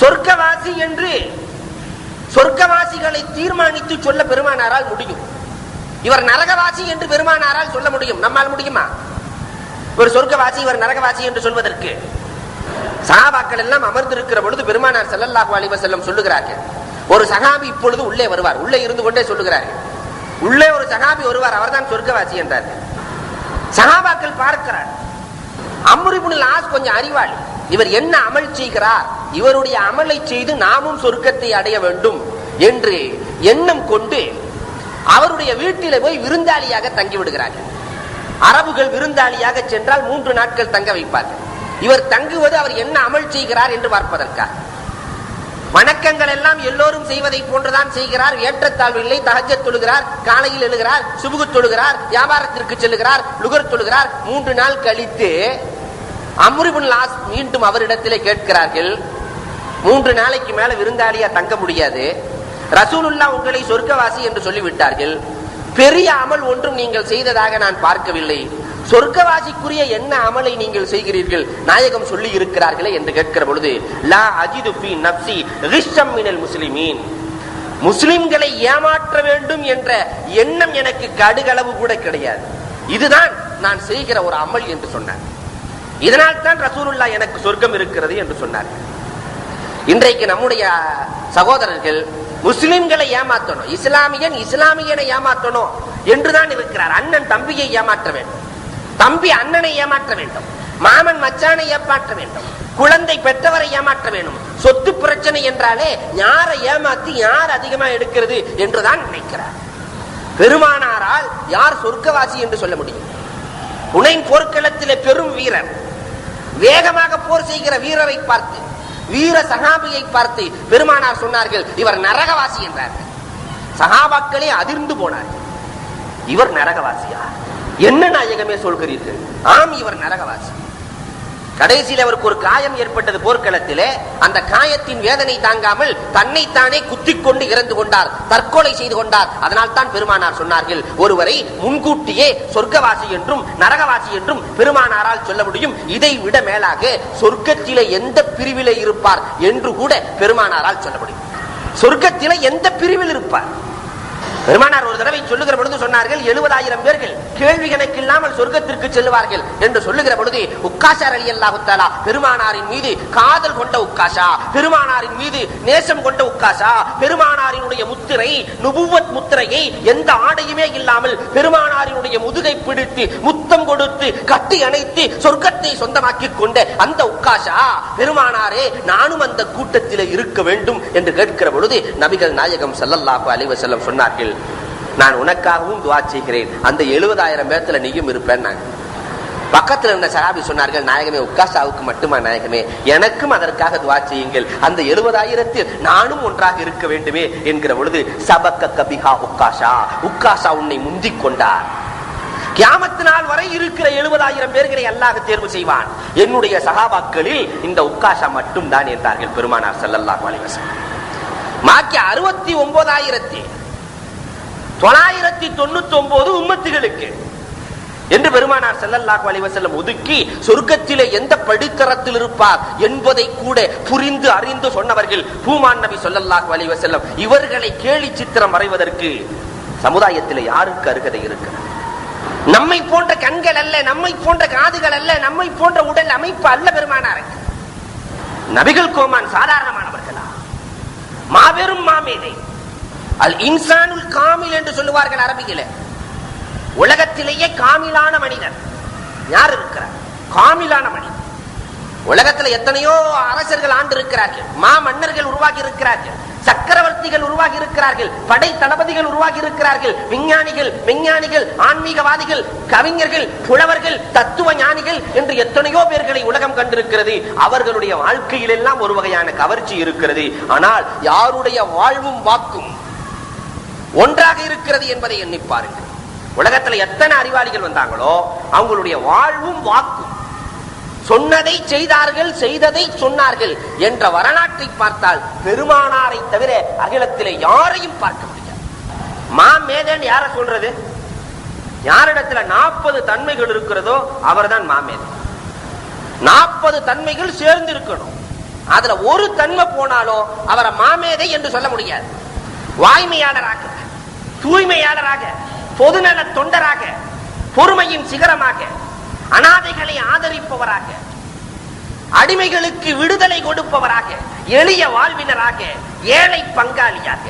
Speaker 2: சொர்க்கவாசி என்று சொர்க்கவாசிகளை தீர்மானித்து சொல்ல பெருமானாரால் முடியும். இவர் நரகவாசி என்று பெருமானாரால் சொல்ல முடியும். நம்மால் முடியுமா? இவர் சொர்க்கவாசி இவர் நரகவாசி என்று சொல்வதற்கு? சஹாபாக்கள் எல்லாம் அமர்ந்திருக்கிற பொழுது பெருமானார் ஸல்லல்லாஹு அலைஹி வஸல்லம் சொல்லுகிறார்கள், ஒரு சஹாபி இப்பொழுது உள்ளே வருவார். உள்ளே இருந்து கொண்டே சொல்லுகிறார்கள், உள்ளே ஒரு சஹாபி வருவார், அவர்தான் சொர்க்கவாசி என்றார்கள். சஹாபாக்கள் பார்க்கிறார், அம்ர் இப்னுல் ஆஸ் கொஞ்சம் அறிவாளி, இவர் என்ன அமல் செய்கிறார், இவருடைய அமலை செய்து நாமும் சொர்க்கத்தை அடைய வேண்டும் என்று எண்ணம் கொண்டு அவருடைய வீட்டிலே போய் விருந்தாளியாக தங்கி விடுகிறார்கள். அரபுகள் விருந்தாளியாக சென்றால் 3 நாட்கள் தங்க வைப்பார்கள். இவர் தங்குவது அவர் என்ன அமல் செய்கிறார் என்று பார்ப்பதற்காக. வணக்கங்கள் எல்லாம் எல்லோரும் செய்வதை போன்றுதான் செய்கிறார். ஏற்றத்தாழ்வு இல்லை. தஹஜ்ஜத் தொழுகிறார், காலையில் எழுகிறார், சுபுகு தொழுகிறார், வியாபாரத்திற்கு செல்லுகிறார், லுகர் தொழுகிறார். 3 நாள் கழித்து அம்ர் இப்னுல் ஆஸ் மீண்டும் அவரிடத்திலே கேட்கிறார்கள், 3 நாளைக்கு மேல விருந்தாளியா தங்க முடியாது, ரசூலுல்லாஹ் உங்களை சொர்க்கவாசி என்று சொல்லிவிட்டார்கள், பெரிய அமல் ஒன்றும் நீங்கள் செய்ததாக நான் பார்க்கவில்லை, சொர்க்கவாசிக்குரிய என்ன அமலை நீங்கள் செய்கிறீர்கள், நாயகம் சொல்லி இருக்கிறார்களே என்று கேட்கிற பொழுது, லா அஜிது ஃபீ நஃப்ஸி கிஷ்ஷம் மினல் முஸ்லிமீன், முஸ்லிம்களை ஏமாற்ற வேண்டும் என்ற எண்ணம் எனக்கு கடுகளவு கூட கிடையாது, இதுதான் நான் செய்கிற ஒரு அமல் என்று சொன்னார். இதனால் தான் ரசூலுல்லாஹ் எனக்கு சொர்க்கம் இருக்கிறது என்று சொன்னார். இன்றைக்கு நம்முடைய சகோதரர்கள் முஸ்லிம்களை ஏமாற்றணும், இஸ்லாமியனை ஏமாற்றணும் என்றுதான் இருக்கிறார். அண்ணன் தம்பியை ஏமாற்ற வேண்டும், தம்பி அண்ணனை ஏமாற்ற வேண்டும், மாமன் மச்சானை ஏமாற்ற வேண்டும், குழந்தை பெற்றவரை ஏமாற்ற வேண்டும். சொத்து பிரச்சனை என்றாலே யாரை ஏமாத்தி யார் அதிகமா எடுக்கிறது என்றுதான் நினைக்கிறார். பெருமானாரால் யார் சொர்க்கவாசி என்று சொல்ல முடியும்? ஹுனைன் போர்க்களத்திலே பெரும் வீரர், வேகமாக போர் செய்கிற வீரரை பார்த்து, வீர சஹாபியை பார்த்து பெருமானார் சொன்னார்கள், இவர் நரகவாசி என்றார்கள். சஹாபாக்களே அதிர்ந்து போனார்கள், இவர் நரகவாசியா? என்ன நாயகமே சொல்கிறீர்கள்? ஆம், இவர் நரகவாசி. கடைசியில் அவருக்கு ஒரு காயம் ஏற்பட்டது போர்க்களத்திலே. அந்த காயத்தின் வேதனை தாங்காமல் தன்னைத்தானே குத்திக் கொண்டு இறந்து கொண்டார், தற்கொலை செய்து கொண்டார். அதனால் தான் பெருமானார் சொன்னார்கள், ஒருவரை முன்கூட்டியே சொர்க்கவாசி என்றும் நரகவாசி என்றும் பெருமானாரால் சொல்ல முடியும். இதை விட மேலாக சொர்க்கத்திலே எந்த பிரிவிலே இருப்பார் என்று கூட பெருமானாரால் சொல்ல முடியும். சொர்க்கத்திலே எந்த பிரிவில் இருப்பார்? பெருமானார் ஒரு தடவை சொல்லுகிற பொழுது சொன்னார்கள், 70,000 பேர்கள் கேள்வி கணக்கு இல்லாமல் சொர்க்கத்திற்கு செல்லுவார்கள் என்று சொல்லுகிற பொழுது உக்காஷா ரலியல்லாஹு தஆலா பெருமானாரின் மீது காதல் கொண்ட உக்காஷா, பெருமானாரின் மீது நேசம் கொண்ட உக்காஷா, பெருமானாரினுடைய முத்திரை நுபுவத் முத்திரையை எந்த ஆடையுமே இல்லாமல் பெருமானாரினுடைய முதுகை பிடித்து முத்தம் கொடுத்து கட்டி அணைத்து சொர்க்கத்தை சொந்தமாக்கி கொண்ட அந்த உக்காஷா, பெருமானாரே நானும் அந்த கூட்டத்தில் இருக்க வேண்டும் என்று கேட்கிற பொழுது நபிகள் நாயகம் ஸல்லல்லாஹு அலைஹி வஸல்லம் சொன்னார்கள், நான் உனக்காகவும் துஆ செய்கிறேன், அந்த 70,000 பேர்த்துல நீயும் இருப்பேன். பக்கத்தில் இருந்த சஹாபி சொன்னார்கள், நாயகமே உக்காஷாவுக்கு மட்டுமா நாயகமே, எனக்கும் அதற்காக துஆ செய்யுங்கள், அந்த 70,000 நானும் ஒன்றாக இருக்க வேண்டுமே என்கிற பொழுது சபக்க கபிஹா உக்காஷா, உக்காஷா உன்னை முந்திக் கொண்டார். கியாமத் நாள் வரை இருக்கிற 70,000 பேர்களை அல்லாஹ் தேர்வு செய்வான். என்னுடைய சஹாபாக்களில் இந்த உக்காஷா மட்டும் தான் என்றார்கள் பெருமானார் ஸல்லல்லாஹு அலைஹி வஸல்லம். மாக்கி 69,000 999 உம்மத்துகளுக்கு என்று பெருமானார் ஸல்லல்லாஹு அலைஹி வஸல்லம் ஒதுக்கி சொர்க்கத்திலே எந்த படித்தரத்தில் இருப்பார் என்பதை கூட புரிந்து அறிந்து சொன்னவர்கள் பூமான் நபி ஸல்லல்லாஹு அலைஹி வஸல்லம். இவர்களை கேலி சித்திரம் வரைவதற்கு சமுதாயத்தில் யாருக்கு அருகதை இருக்கிறது? நம்மை போன்ற கண்கள் அல்ல, நம்மை போன்ற காதுகள் அல்ல, நம்மை போன்ற உடல் அமைப்பு அல்ல பெருமானாருக்கு. நபிகள் கோமான் சாதாரணமானவர்களா? மாபெரும் மாமேதை, அல் இன்சானுல் காமில் என்று சொல்லுவார்கள் அரபியில. உலகத்திலேயே காமிலான மனிதர் யார் இருக்கிறார்? காமிலான மனிதர். உலகத்தில் எத்தனையோ அரசர்கள் ஆண்டு இருக்கிறார்கள், மா மன்னர்கள் உருவாகி இருக்கிறார்கள், சக்கரவர்த்திகள் உருவாகி இருக்கிறார்கள், படை தளபதிகள் உருவாகி இருக்கிறார்கள், விஞ்ஞானிகள், ஆன்மீகவாதிகள், கவிஞர்கள், புலவர்கள், தத்துவ ஞானிகள் என்று எத்தனையோ பேர்களை உலகம் கண்டிருக்கிறது. அவர்களுடைய வாழ்க்கையில் எல்லாம் ஒரு வகையான கவர்ச்சி இருக்கிறது. ஆனால் யாருடைய வாழ்வும் வாக்கும் ஒன்றாக இருக்கிறது என்பதை எண்ணி பாருங்கள். உலகத்தில் எத்தனை அறிவாளிகள் வந்தாங்களோ அவங்களுடைய வாழ்வும் வாக்கும், சொன்னதை செய்தார்கள், செய்ததை சொன்னார்கள் என்ற வரலாற்றை பார்த்தால் பெருமானாரை தவிர அகிலத்திலே யாரையும் பார்க்க முடியாது. மாமேதன் யார சொல்றது? யாரிடத்துல 40 தன்மைகள் இருக்கிறதோ அவர்தான் மாமேதன். 40 தன்மைகள் சேர்ந்து இருக்கணும். அதுல ஒரு தன்மை போனாலும் அவரை மாமேதை என்று சொல்ல முடியாது. வாய்மையாளராக, தூய்மையாளராக, பொதுநல தொண்டராக, பொறுமையின் சிகரமாக, அனாதைகளை ஆதரிப்பவராக, அடிமைகளுக்கு விடுதலை கொடுப்பவராக, எளிய வாழ்வினராக, ஏழை பங்காளியாக,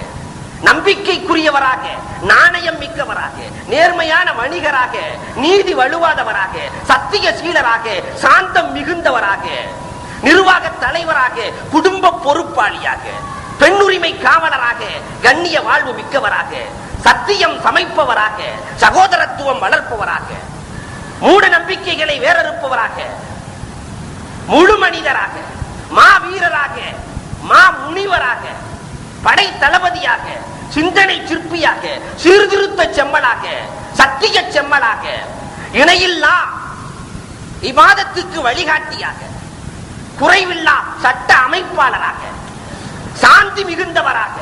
Speaker 2: நம்பிக்கைக்குரியவராக, நாணயம் மிக்கவராக, நேர்மையான வணிகராக, நீதி வலுவாதவராக, சத்திய சீலராக, சாந்தம் மிகுந்தவராக, நிர்வாக தலைவராக, குடும்ப பொறுப்பாளியாக, பெண்ணுரிமை காவலராக, கண்ணிய வாழ்வு மிக்கவராக, சத்தியம் சமைப்பவராக, சகோதரத்துவம் வளர்ப்பவராக, மூட நம்பிக்கைகளை வேறறுப்பவராக, முழு மனிதராக, மா வீரராக, மா முனிவராக, படை தளபதியாக, சிந்தனை சிற்பியாக, சீர்திருத்த செம்மலாக, சத்திய செம்மலாக, இணையில்லா இபாதத்துக்கு வழிகாட்டியாக, குறைவில்லா சட்ட அமைப்பாளராக, சாந்தி மிகுந்தவராக,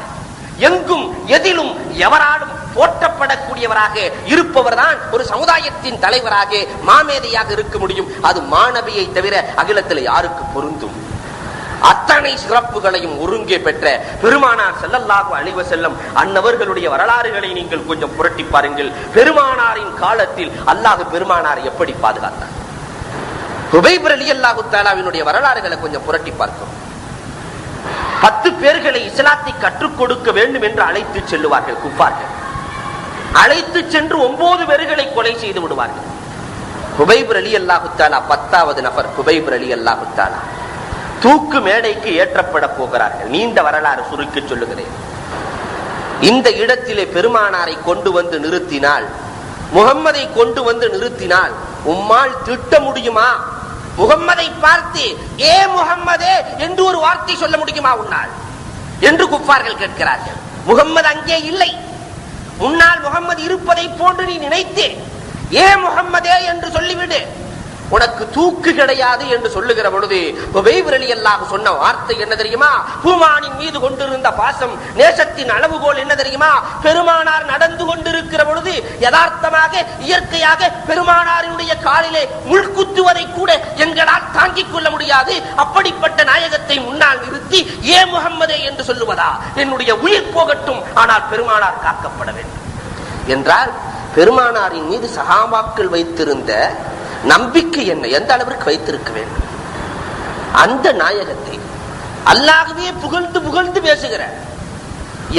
Speaker 2: எங்கும் எதிலும் எவராலும் போற்றப்படக்கூடியவராக இருப்பவர் தான் ஒரு சமுதாயத்தின் தலைவராக, மாமேதையாக இருக்க முடியும். அது மாணவியை தவிர அகிலத்தில் யாருக்கு பொருந்தும்? அத்தனை சிறப்புகளையும் ஒருங்கே பெற்ற பெருமானார் ஸல்லல்லாஹு அலைஹி வஸல்லம் அன்னவர்களுடைய வரலாறுகளை நீங்கள் கொஞ்சம் புரட்டி பாருங்கள். பெருமானாரின் காலத்தில் அல்லாஹ் பெருமானாரை எப்படி பாதுகாத்தார்? ஹுபைப் ரலியல்லாஹு தஆலாவினுடைய வரலாறுகளை கொஞ்சம் புரட்டி பார்க்கிறோம். 10 பேர்களை இஸ்லாத்தை கற்றுக் கொடுக்க வேண்டும் என்று அழைத்து செல்லுவார்கள் குஃபார்கள். அழைத்து சென்று 9 பேர்களை கொலை செய்து விடுவார்கள். ஹுபைப் ரலியல்லாஹு தஆலா 10வது நபர். ஹுபைப் ரலியல்லாஹு தஆலா தூக்கு மேடைக்கு ஏற்றப்பட போகிறார்கள். நீண்ட வரலாறு சுருக்கி சொல்லுகிறேன். இந்த இடத்திலே பெருமானாரை கொண்டு வந்து நிறுத்தினால், முகம்மதை கொண்டு வந்து நிறுத்தினால் உம்மால் திட்ட முடியுமா? முகம்மதை பார்த்து ஏ முகம்மதே என்று ஒரு வார்த்தை சொல்ல முடியுமா உன்னால் என்று குஃபார்கள் கேட்கிறார்கள். முகம்மது அங்கே இல்லை. முன்னால் முகம்மது இருப்பதை போன்று நீ நினைத்து ஏ முகம்மதே என்று சொல்லிவிடு, உனக்கு தூக்கு கிடையாது என்று சொல்லுகிற பொழுது ஹுபைப் ரலியல்லாஹு சொன்ன வார்த்தை என்ன தெரியுமா? பூமானின் மீது கொண்டிருந்த பாசம், நேசத்தின் அளவுகோல் என்ன தெரியுமா? பெருமானார் நடந்து கொண்டிருக்கிற பொழுது யதார்த்தமாக இயற்கையாக பெருமானாரினுடைய காலிலே முள்குத்துவதை கூட எங்களால் தாங்கிக் கொள்ள முடியாது. அப்படிப்பட்ட நாயகத்தை முன்னால் நிறுத்தி ஏ முகம்மதே என்று சொல்லுவதா? என்னுடைய உயிர் போகட்டும், ஆனால் பெருமானார் காக்கப்பட வேண்டும் என்றால் பெருமானாரின் மீது சஹாபாக்கள் வைத்திருந்த நம்பிக்கை என்ன, எந்த அளவிற்கு வைத்திருக்க வேண்டும்? அந்த நாயகத்தை அல்லாஹ்வே புகழ்ந்து புகழ்ந்து பேசுகிற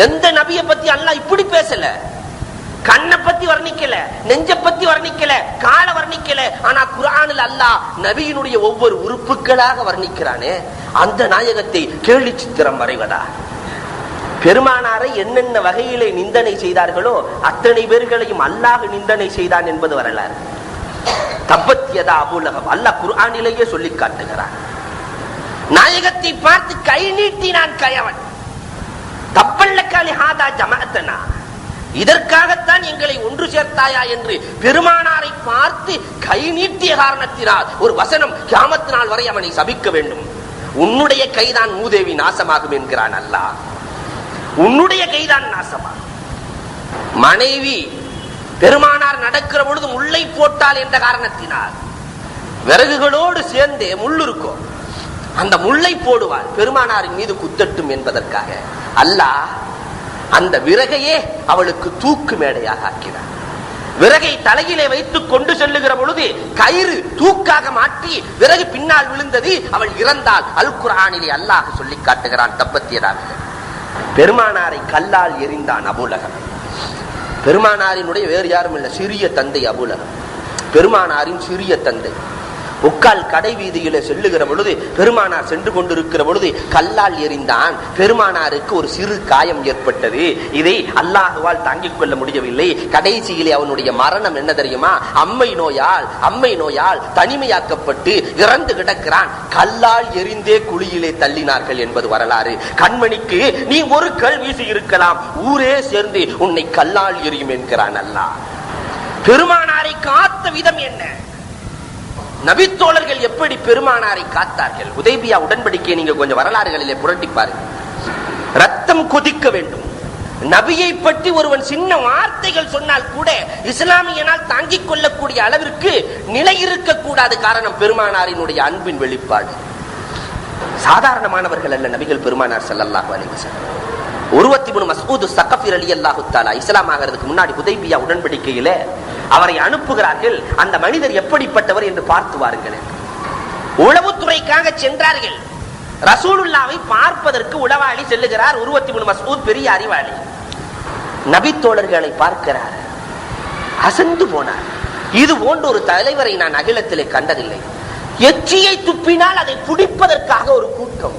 Speaker 2: எந்த நபியை பத்தி அல்லாஹ் இப்படி பேசல. கண்ணை பத்தி வர்ணிக்கல, நெஞ்ச பத்தி வர்ணிக்கல, கால வர்ணிக்கல. ஆனா குர்ஆனில் அல்லாஹ் நபியினுடைய ஒவ்வொரு உறுப்புகளாக வர்ணிக்கிறானே, அந்த நாயகத்தை கேலி சித்திரம் வரைவதா? பெருமானாரை என்னென்ன வகையிலே நிந்தனை செய்தார்களோ அத்தனை பேர்களையும் அல்லாஹ் நிந்தனை செய்தான் என்பது வரலாறு. தப்பத்தியதா அபூலஹப் அல்லாஹ் குர்ஆனிலேயே சொல்லி காட்டுகிறார். நாயகத்தை பார்த்து கை நீட்டினான் கயவன். தப்பல்லக்காலி ஹாதா ஜமஅத்தனா, இதற்காகத்தான் எங்களை ஒன்று சேர்த்தாயா என்று பெருமானாரை பார்த்து கை நீட்டிய காரணத்தினால் ஒரு வசனம் கியாமத் நாள் வரை அவனை சபிக்க வேண்டும். உன்னுடைய கைதான் மூதேவி நாசமாகும் என்கிறான் அல்லாஹ். உன்னுடைய கைதான் நாசமாகும். மனைவி பெருமானார் நடக்கிற பொழுது முல்லை போட்டால் என்ற காரணத்தினால் விறகுகளோடு சேர்ந்து முள் இருக்கும், அந்த முல்லை போடுவாள் பெருமானாரின் மீது குத்தட்டும் என்பதற்காக. அல்லாஹ் அந்த விறகையே அவளுக்கு தூக்கு மேடையாக ஆக்கினார். விறகை தலையிலே வைத்துக் கொண்டு செல்லுகிற பொழுது கயிறு தூக்காக மாற்றி விறகு பின்னால் விழுந்தது, அவள் இறந்தாள். அல் குர்ஆனிலே அல்லாஹ் சொல்லி காட்டுகிறான். தப்பத்தியதாக பெருமானாரை கல்லால் எறிந்தான் அபூலஹப். பெருமானாரினுடைய வேறு யாரும் இல்லை, சிறிய தந்தை அபூலஹப், பெருமானாரின் சிறிய தந்தை. உக்கால் கடை வீதியில செல்லுகிற பொழுது பெருமானார் சென்று கொண்டிருக்கிற பொழுது கல்லால் எறிந்தான். பெருமானாருக்கு ஒரு சிறு காயம் ஏற்பட்டது. இதை அல்லாஹுவால் தாங்கிக் கொள்ள முடியவில்லை. கடைசியிலே அவனுடைய மரணம் என்ன தெரியுமா? அம்மை நோயால் தனிமையாக்கப்பட்டு இறந்து கிடக்கிறான். கல்லால் எறிந்தே குழியிலே தள்ளினார்கள் என்பது வரலாறு. கண்மணிக்கு நீ ஒரு கல் வீசி இருக்கலாம், ஊரே சேர்ந்து உன்னை கல்லால் எறியும் என்கிறான் அல்லாஹ். பெருமானாரை காத்த விதம் என்ன? நபித்தோழர்கள் எப்படி பெருமானாரை காத்தார்கள்? ஹுதைபியா உடன்படிக்கையை நீங்க கொஞ்சம் வரலாறுகளிலே புரட்டி பாருங்க. ரத்தம் கொதிக்க வேண்டும். நபியை பற்றி ஒருவன் சின்ன வார்த்தைகள் சொன்னால் கூட இஸ்லாமியனால் தாங்கிக் கொள்ளக்கூடிய அளவிற்கு நிலை இருக்கக்கூடாது. காரணம் பெருமானாரினுடைய அன்பின் வெளிப்பாடு. சாதாரணமானவர்கள் அல்ல நபிகள் பெருமானார் ஸல்லல்லாஹு அலைஹி வஸல்லம். உர்வத் இப்னு மஸ்ஊத் ஸகஃபி ரலியல்லாஹு தஆலா இஸ்லாம் ஆகிறதுக்கு முன்னாடி ஹுதைபியா உடன்படிக்கையிலே அவரை அனுப்புகிறார்கள். அந்த மனிதர் எப்படிப்பட்டவர் என்று பார்த்து வாருங்கள். உளவுத்துறைக்காக சென்றார்கள். ரசூலுல்லாவை பார்ப்பதற்கு உளவாளி செல்லுகிறார். உர்வத் இப்னு மஸ்ஊத் பெரிய அறிவாளி. நபித்தோழர்களை பார்க்கிறார், அசந்து போனார். இது போன்ற ஒரு தலைவரை நான் அகிலத்திலே கண்டதில்லை. எச்சியை துப்பினால் அதை பிடிப்பதற்காக ஒரு கூட்டம்,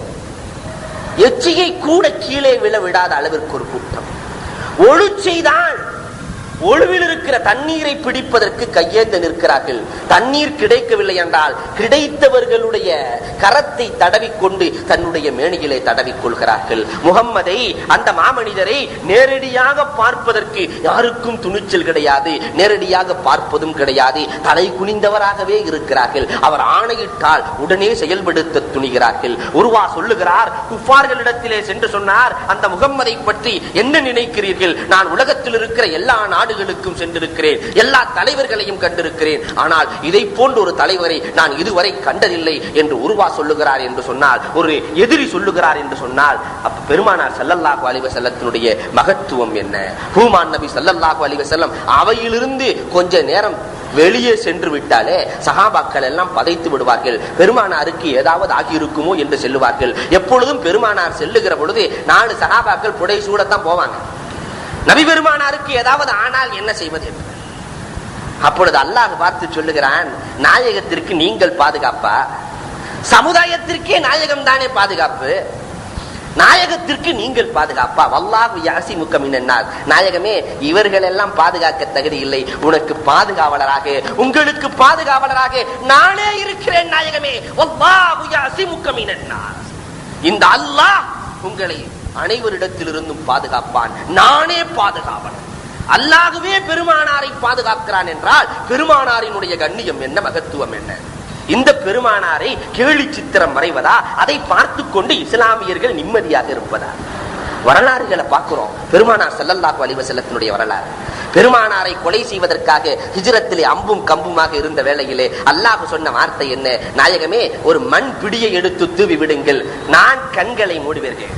Speaker 2: எச்சியை கூட கீழே விழ விடாத அளவிற்கு ஒரு கூட்டம். ஒழு செய்தால் ஒழுவில் இருக்கிற தண்ணீரை பிடிப்பதற்கு கையேந்து நிற்கிறார்கள். தண்ணீர் கிடைக்கவில்லை என்றால் கிடைத்தவர்களுடைய கரத்தை தடவிக்கொண்டு தன்னுடைய மேனியிலே தடவிக் கொள்கிறார்கள். முகம்மதை, அந்த மாமனிதரை நேரடியாக பார்ப்பதற்கு யாருக்கும் துணிச்சல் கிடையாது, நேரடியாக பார்ப்பதும் கிடையாது. தலை குனிந்தவராகவே இருக்கிறார்கள். அவர் ஆணையிட்டால் உடனே செயல்படுத்த துணிகிறார்கள். உருவா சொல்லுகிறார், குஃபார்களிடத்திலே சென்று சொன்னார், அந்த முகம்மதை பற்றி என்ன நினைக்கிறீர்கள்? நான் உலகத்தில் இருக்கிற எல்லா நாடுகளுக்கும் சென்றிருக்கிறேன், எல்லா தலைவர்களையும் கண்டிருக்கிறேன், ஆனால் இதை போன்ற ஒரு தலைவரை நான் இதுவரை கண்டதில்லை என்று உருவா சொல்லுகிறார் என்று சொன்னால், ஒரு எதிரி சொல்லுகிறார் என்று சொன்னால், அப்ப பெருமானார் ஸல்லல்லாஹு அலைஹி வஸல்லத்தினுடைய மகத்துவம் என்ன? ஹூமான் நபி ஸல்லல்லாஹு அலைஹி வஸல்லம் அவையிலிருந்து கொஞ்ச நேரம் வெளியே சென்று விட்டாலே சஹாபாக்கள் எல்லாம் பதைத்து விடுவார்கள். பெருமானாருக்கு ஏதாவது ஆகியிருக்குமோ என்று செல்லுவார்கள். எப்பொழுதும் பெருமானார் செல்லுகிற பொழுது 4 சஹாபாக்கள் புடை சூடத்தான் போவாங்க. நபி பெருமானாருக்கு ஏதாவது ஆனால் என்ன செய்வது என்று. அப்பொழுது அல்லாஹ் பார்த்து சொல்லுகிறான், நாயகத்திற்கு நீங்கள் பாதுகாப்பா? சமுதாயத்திற்கே நாயகம் தானே பாதுகாப்பு, நாயகத்திற்கு நீங்கள் பாதுகாப்பா? வல்லாஹு யாஸிமுக மினன்னாஸ். நாயகமே, இவர்கள் எல்லாம் பாதுகாக்க தகுதி இல்லை, உனக்கு பாதுகாவலராக, உங்களுக்கு பாதுகாவலராக நானே இருக்கிறேன் நாயகமே. வல்லாஹு யாஸிமுக மினன்னாஸ். இந்த அல்லாஹ் உங்களை அனைவரிடத்திலிருந்தும் பாதுகாப்பான், நானே பாதுகாவன். அல்லாஹ்வே பெருமானாரை பாதுகாக்கிறான் என்றால் பெருமானாரினுடைய கண்ணியம் என்ன, மகத்துவம் என்ன? இந்த பெருமானாரை கேலி சித்திரம் வரைவதா? அதை பார்த்து கொண்டு இஸ்லாமியர்கள் நிம்மதியாக இருப்பதா? வரலாறுகளை பார்க்கிறோம். பெருமானார் ஸல்லல்லாஹு அலைஹி வஸல்லத்தினுடைய வரலாறு. பெருமானாரை கொலை செய்வதற்காக ஹிஜ்ரத்திலே அம்பும் கம்புமாக இருந்த வேளையிலே அல்லாஹ் சொன்ன வார்த்தை என்ன? நாயகமே, ஒரு மண் பிடியை எடுத்து தூவி விடுங்கள், நான் கண்களை மூடுவேர்கள்.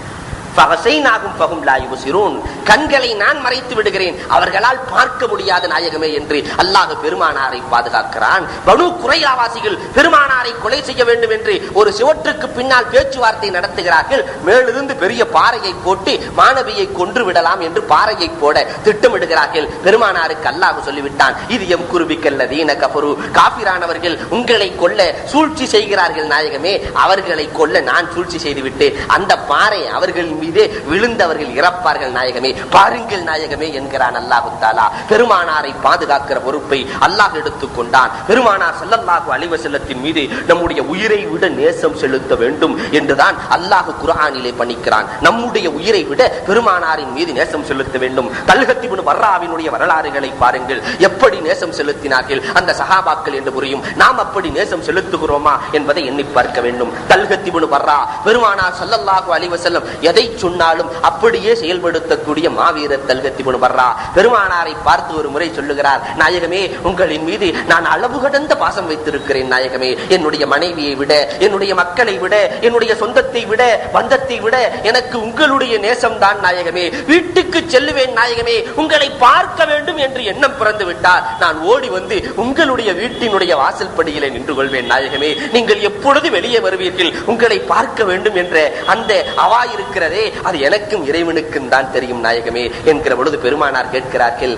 Speaker 2: கண்களை நான் மறைத்து விடுகிறேன், அவர்களால் பார்க்க முடியாத நாயகமே என்று அல்லாஹ் பெருமானாரை பாதுகாக்கிறான். பனு குறைலாவாசிகள் பெருமானாரை கொலை செய்ய வேண்டும் என்று ஒரு சுவற்றுக்கு பின்னால் பேச்சுவார்த்தை நடத்துகிறார்கள். மேலிருந்து பெரிய பாறையை போட்டு மாணவியை கொன்று விடலாம் என்று பாறையை போட திட்டமிடுகிறார்கள். பெருமானாருக்கு அல்லாஹ் சொல்லிவிட்டான், இது எம் குருபிக்கல்லதீன கஃபரு, காஃபிரானவர்கள் உங்களை கொல்ல சூழ்ச்சி செய்கிறார்கள் நாயகமே, அவர்களை கொல்ல நான் சூழ்ச்சி செய்துவிட்டு அந்த பாறை அவர்கள் மீது விழுந்தவர்கள் இறப்பார்கள் நாயகமே, பாருங்கள் நாயகமே என்கிறான் அல்லாஹ் தஆலா. பெருமானாரை பாதுகாக்கிற பொறுப்பை அல்லாஹ் எடுத்துக் கொண்டான். பெருமானார் ஸல்லல்லாஹு அலைஹி வஸல்லத்தின் மீது நம்முடைய உயிரை விட நேசம் செலுத்த வேண்டும் என்றுதான் அல்லாஹ் குர்ஆனிலே பணிக்கிறான். நம்முடைய உயிரை விட பெருமானாரின் மீது நேசம் செலுத்த வேண்டும். தல்ஹத் இப்னு பர்ராவினுடைய வரலாறுகளை பாருங்கள், எப்படி நேசம் செலுத்தினார்கள் அந்த சஹாபாக்கள் என்று புரியும். நாம் அப்படி நேசம் செலுத்துகிறோமா என்பதை எண்ணி பார்க்க வேண்டும். தல்ஹத் இப்னு பர்ரா பெருமானார் ஸல்லல்லாஹு அலைஹி வஸல்லம் எதை சொன்னாலும் அப்படியே செயல்படுத்தக்கூடிய மாவீரர் தல்கத் இப்னு பர்ரா பெருமானாரை பார்த்து ஒரு முறை சொல்லுகிறார், நாயகமே, உங்களின் மீது நான் அளவு கடந்த பாசம் வைத்திருக்கிறேன் நாயகமே. என்னுடைய மனைவியை விட, என்னுடைய மக்களை விட, என்னுடைய சொந்தத்தை விட, பந்தத்தை விட எனக்கு உங்களுடைய நேசம் தான் நாயகமே. வீட்டுக்கு செல்லுவேன் நாயகமே, உங்களை பார்க்க வேண்டும் என்று எண்ணம் பிறந்து விட்டால் நான் ஓடி வந்து உங்களுடைய வீட்டினுடைய வாசல் படியிலே நின்று கொள்வேன் நாயகமே. நீங்கள் எப்பொழுது வெளியே வருவீர்கள், உங்களை பார்க்க வேண்டும் என்ற அந்த அவா இருக்கிறதே, அது எனக்கும் இறைவனுக்கும் தான் தெரியும் நாயகமே என்கிற பொழுது பெருமானார் கேட்கிறார்கள்,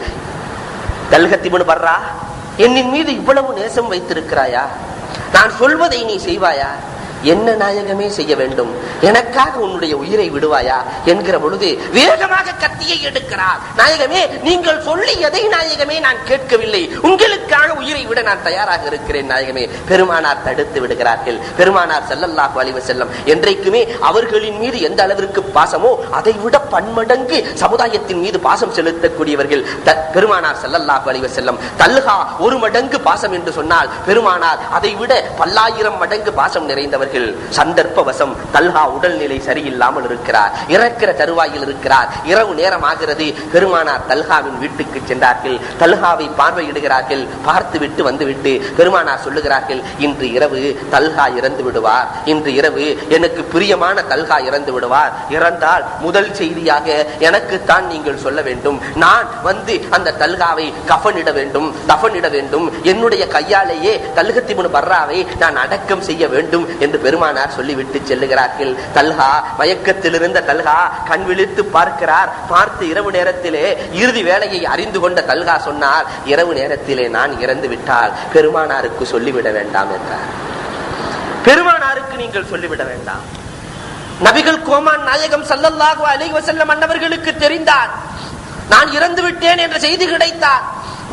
Speaker 2: தல்கத் இப்னு பர்ரா, என்னின் மீது இவ்வளவு நேசம் வைத்திருக்கிறாயா? நான் சொல்வதை நீ செய்வாயா? என்ன நாயகமே செய்ய வேண்டும்? எனக்காக உன்னுடைய உயிரை விடுவாயா என்கிற பொழுது வேகமாக கத்தியை எடுக்கிறார். நாயகமே, நீங்கள் சொல்லியதை நாயகமே நான் கேட்கவில்லை, உங்களுக்காக உயிரை விட நான் தயாராக இருக்கிறேன் நாயகமே. பெருமானார் தடுத்து விடுகிறார்கள். பெருமானார் ஸல்லல்லாஹு அலைஹி வஸல்லம் என்றைக்குமே அவர்களின் மீது எந்த அளவிற்கு பாசமோ அதை விட பன்மடங்கு சமுதாயத்தின் மீது பாசம் செலுத்தக்கூடியவர்கள் பெருமானார் ஸல்லல்லாஹு அலைஹி வஸல்லம். தல்ஹா ஒரு மடங்கு பாசம் என்று சொன்னால் பெருமானார் அதை விட பல்லாயிரம் மடங்கு பாசம் நிறைந்தவர்கள். சந்தர்ப்பவசம் தல்ஹா உடல்நிலை சரியில்லாமல் இருக்கிறார், இறக்கிற தருவாயில் இருக்கிறார். இரவு நேரம் ஆகிறது. பெருமானார் தல்ஹாவின் வீட்டுக்கு சென்றார்கள். தல்ஹாவை பார்வையிடுகிறார்கள். பார்த்து விட்டு வந்துவிட்டு பெருமானார் சொல்லுகிறார்கள், இன்று இரவு தல்ஹா இறந்து விடுவார், இன்று இரவு எனக்கு பிரியமான தல்ஹா இறந்து விடுவார். இறந்தால் முதல் செய்தியாக எனக்குத்தான் நீங்கள் சொல்ல வேண்டும். நான் வந்து அந்த தல்ஹாவை கஃனிட வேண்டும், தஃனிட வேண்டும். என்னுடைய கையாலேயே தல்கத் இப்னு பர்ராவை நான் அடக்கம் செய்ய வேண்டும் என்று பெருமானார் சொல்லிவிட்டு செல்லுகிறார்கள். தல்ஹா மயக்கத்தில் இருந்த தல்ஹா கண் விழித்து பார்க்கிறார். பார்த்து இரவு நேரத்திலே இறுதி வேலையை அறிந்து கொண்ட தல்ஹா சொன்னார், இரவு நேரத்திலே நான் இறந்து விட்டால் பெருமானாருக்கு சொல்லிவிட வேண்டாம் என்றார். பெருமானாருக்கு நீங்கள் சொல்லிவிட வேண்டாம். நபிகள் கோமான் நாயகம் ஸல்லல்லாஹு அலைஹி வஸல்லம் அன்னவர்களுக்கு தெரிந்தார் நான் இறந்து விட்டேன் என்ற செய்தி கிடைத்தார்.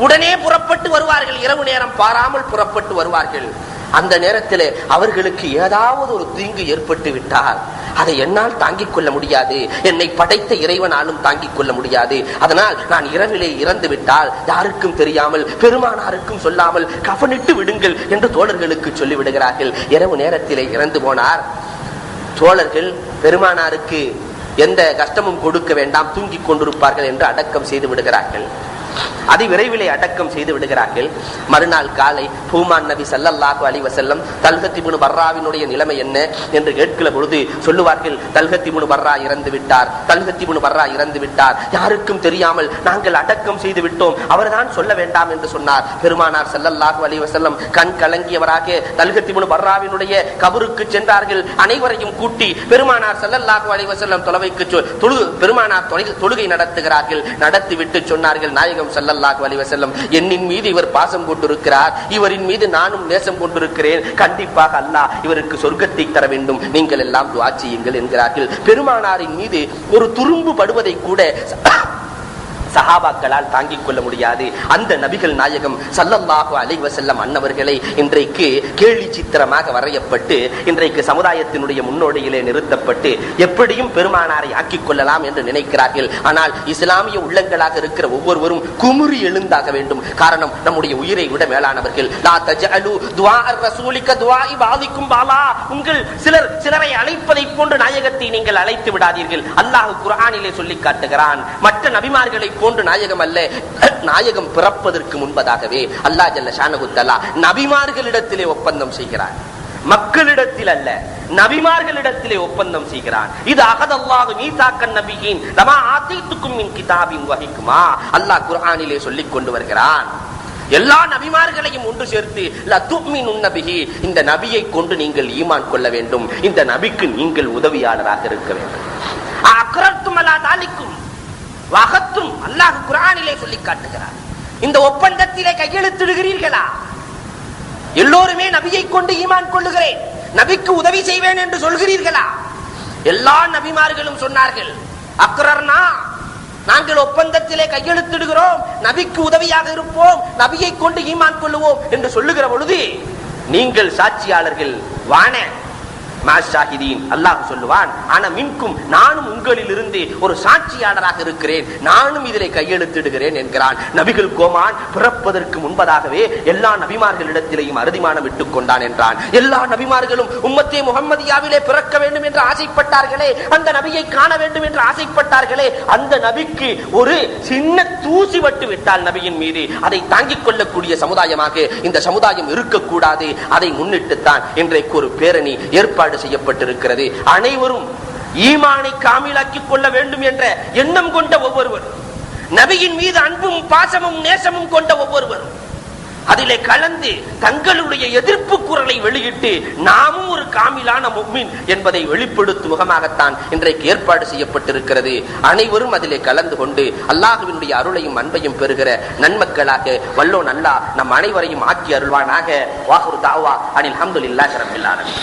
Speaker 2: உடனே புறப்பட்டு வருவார்கள். இரவு நேரம் பாராமல் புறப்பட்டு வருவார்கள். அந்த நேரத்தில் அவர்களுக்கு ஏதாவது ஒரு தீங்கு ஏற்பட்டு விட்டால் அதை என்னால் தாங்கிக் கொள்ள முடியாது, என்னை படைத்த இறைவனாலும் தாங்கிக் கொள்ள முடியாது. அதனால் நான் இரவிலே இறந்து விட்டால் யாருக்கும் தெரியாமல், பெருமானாருக்கும் சொல்லாமல் கஃனிட்டு விடுங்கள் என்று தோழர்களுக்கு சொல்லி விடுகிறார்கள். இரவு நேரத்திலே இறந்து போனார். தோழர்கள் பெருமானாருக்கு எந்த கஷ்டமும் கொடுக்க வேண்டாம், தூங்கிக் கொண்டிருப்பார்கள் என்று அடக்கம் செய்து விடுகிறார்கள். அதி விரைவிலே அடக்கம் செய்து விடுகிறார்கள். மறுநாள் காலை பூமான் நபி ஸல்லல்லாஹு அலைஹி வஸல்லம் தல்கத் இப்னு பர்ராவினுடைய நிலைமை என்ன என்று கேட்கிற பொழுது சொல்லுவார்கள், தல்கத் இப்னு பர்ரா இறந்து விட்டார், தல்கத் இப்னு பர்ரா இறந்து விட்டார், யாருக்கும் தெரியாமல் நாங்கள் அடக்கம் செய்து விட்டோம், அவர்தான் சொல்ல வேண்டாம் என்று சொன்னார். பெருமானார் ஸல்லல்லாஹு அலைஹி வஸல்லம் கண் கலங்கியவராக தல்கத் இப்னு பர்ராவினுடைய கபருக்கு சென்றார்கள். அனைவரையும் கூட்டி பெருமானார் ஸல்லல்லாஹு அலைஹி வஸல்லம் பெருமானார் தொழுகை நடத்துகிறார்கள். நடத்திவிட்டு சொன்னார்கள், நாயகம் ஸல்லல்லாஹு அலைஹி வஸல்லம், என்னின் மீது இவர் பாசம் கொண்டிருக்கிறார், இவரின் மீது நானும் நேசம் கொண்டிருக்கிறேன், கண்டிப்பாக அல்லாஹ் இவருக்கு சொர்க்கத்தை தர வேண்டும், நீங்கள் எல்லாம் துஆ செய்யுங்கள் என்கிறார்கள். பெருமானாரின் மீது ஒரு துரும்பு படுவதை கூட சஹாபாக்களால் தாங்கிக் கொள்ள முடியாது. அந்த நபிகள் நாயகம் ஸல்லல்லாஹு அலைஹி வஸல்லம் அன்னவர்களை இன்றைக்கு கேலி சித்திரமாக வரையப்பட்டு இன்றைக்கு சமுதாயத்தினுடைய முன்னோடியிலே நிறுத்தப்பட்டு எப்படியும் பெருமானாரை ஆக்கிக் கொள்ளலாம் என்று நினைக்கிறார்கள். ஆனால் இஸ்லாமிய உள்ளங்களாக இருக்கிற ஒவ்வொருவரும் குமுறி எழுந்தாக வேண்டும். காரணம், நம்முடைய உயிரை விட மேலானவர்கள். லா தஜஅலு துஆ ar-ரசூலிக துஆஇ பாதிக்கும் பாலா, உங்கள் சிலரை அழைப்பதை போன்று நாயகத்தை நீங்கள் அழைத்து விடாதீர்கள். அல்லாஹ் குர்ஆனிலே சொல்லி காட்டுகிறான், மற்ற நபிமார்களை போன்று நாயகம் அல்ல. நாயகம் பிறப்பதற்கு முன்பதாகவே அல்லாஹ் ஜல்ல ஷானஹு தஆலா நபிமார்களிடத்திலே ஒப்பந்தம் செய்கிறார், மக்களிடத்தில் அல்ல, நபிமார்களிடத்திலே ஒப்பந்தம் செய்கிறான். இது அகதல்லாஹு மீசாக்கன் நபியின் லமா ஆதீதுக்கும் மின் கிதாபின் வ ஹிக்மா, அல்லாஹ் குர்ஆனிலே சொல்லிக் கொண்டு வருகிறான். எல்லா நபிமார்களையும் ஒன்று சேர்த்து லதுமினுன் நபிஹி, இந்த நபியை கொண்டு நீங்கள் ஈமான் கொள்ள வேண்டும், இந்த நபிக்கு நீங்கள் உதவியாளராக இருக்க வேண்டும். அக்ரர்தும் அலா தாலிக்கும் வகத்தும், அல்லாஹ் குர்ஆனிலே சொல்லி காட்டுகிறார். இந்த ஒப்பந்தத்திலே கையெழுத்திடுகிறீர்களா? எல்லோருமே நபியை கொண்டு ஈமான் கொள்ளுகிறேன், நபிக்கு உதவி செய்வேன் என்று சொல்கிறீர்களா? எல்லா நபிமார்களும் சொன்னார்கள், அக்ரர்னா, நாங்கள் ஒப்பந்தத்திலே கையெழுத்திடுகிறோம், நபிக்கு உதவியாக இருப்போம், நபியை கொண்டு ஈமான் கொள்ளுவோம் என்று சொல்லுகிற பொழுது நீங்கள் சாட்சியாளர்கள் வான மாஷாஹிதீன். அல்லாஹ் சொல்லுவான், ஆனா மின்கும், நானும் உங்களில் இருந்து ஒரு சாட்சியாளராக இருக்கிறேன், நானும் இதிலே கையெழுத்திடுகிறேன் என்கிறான். நபிகள் கோமான் பிறப்பதற்கு முன்பதாகவே எல்லா நபிமார்களிடத்திலேயும் அறுதிமானம் விட்டுக் கொண்டான் என்றான். எல்லா நபிமார்களும் உம்மத்தே முஹம்மதியாவிலே பிறக்க வேண்டும் என்று ஆசைப்பட்டார்களே, அந்த நபியை காண வேண்டும் என்று ஆசைப்பட்டார்களே, அந்த நபிக்கு ஒரு சின்ன தூசி பட்டு விட்டால் நபியின் மீது அதை தாங்கிக் கொள்ளக்கூடிய சமுதாயமாக இந்த சமுதாயம் இருக்கக்கூடாது. அதை முன்னிட்டுத்தான் இன்றைக்கு ஒரு பேரணி ஏற்பாடு செய்யப்பட்டிருக்கிறது. அனைவரும் ஈமானை காமிலாக்கிக் கொள்ள வேண்டும் என்ற எண்ணம் கொண்ட ஒவ்வொருவர், நபியின் மீது அன்பும் பாசமும் நேசமும் கொண்ட ஒவ்வொருவர் அதிலே கலந்து தங்களுடைய எதிர்ப்பு குரலை வெளியிட்டு நாமும் ஒரு காமிலான முஃமின் என்பதை வெளிப்படுத்தும் முகமாகத்தான் இன்றைக்கு ஏற்பாடு செய்யப்பட்டிருக்கிறது. அனைவரும் அதிலே கலந்து கொண்டு அல்லாஹ்வினுடைய அருளையும் அன்பையும் பெறுகிற நன்மக்களாக வல்லோன் அல்லாஹ் நம் அனைவரையும் ஆக்கி அருள்வானாக. வாஹிரு தாவா அனில் ஹம்துலில்லாஹி ரப்பில் ஆலமீன்.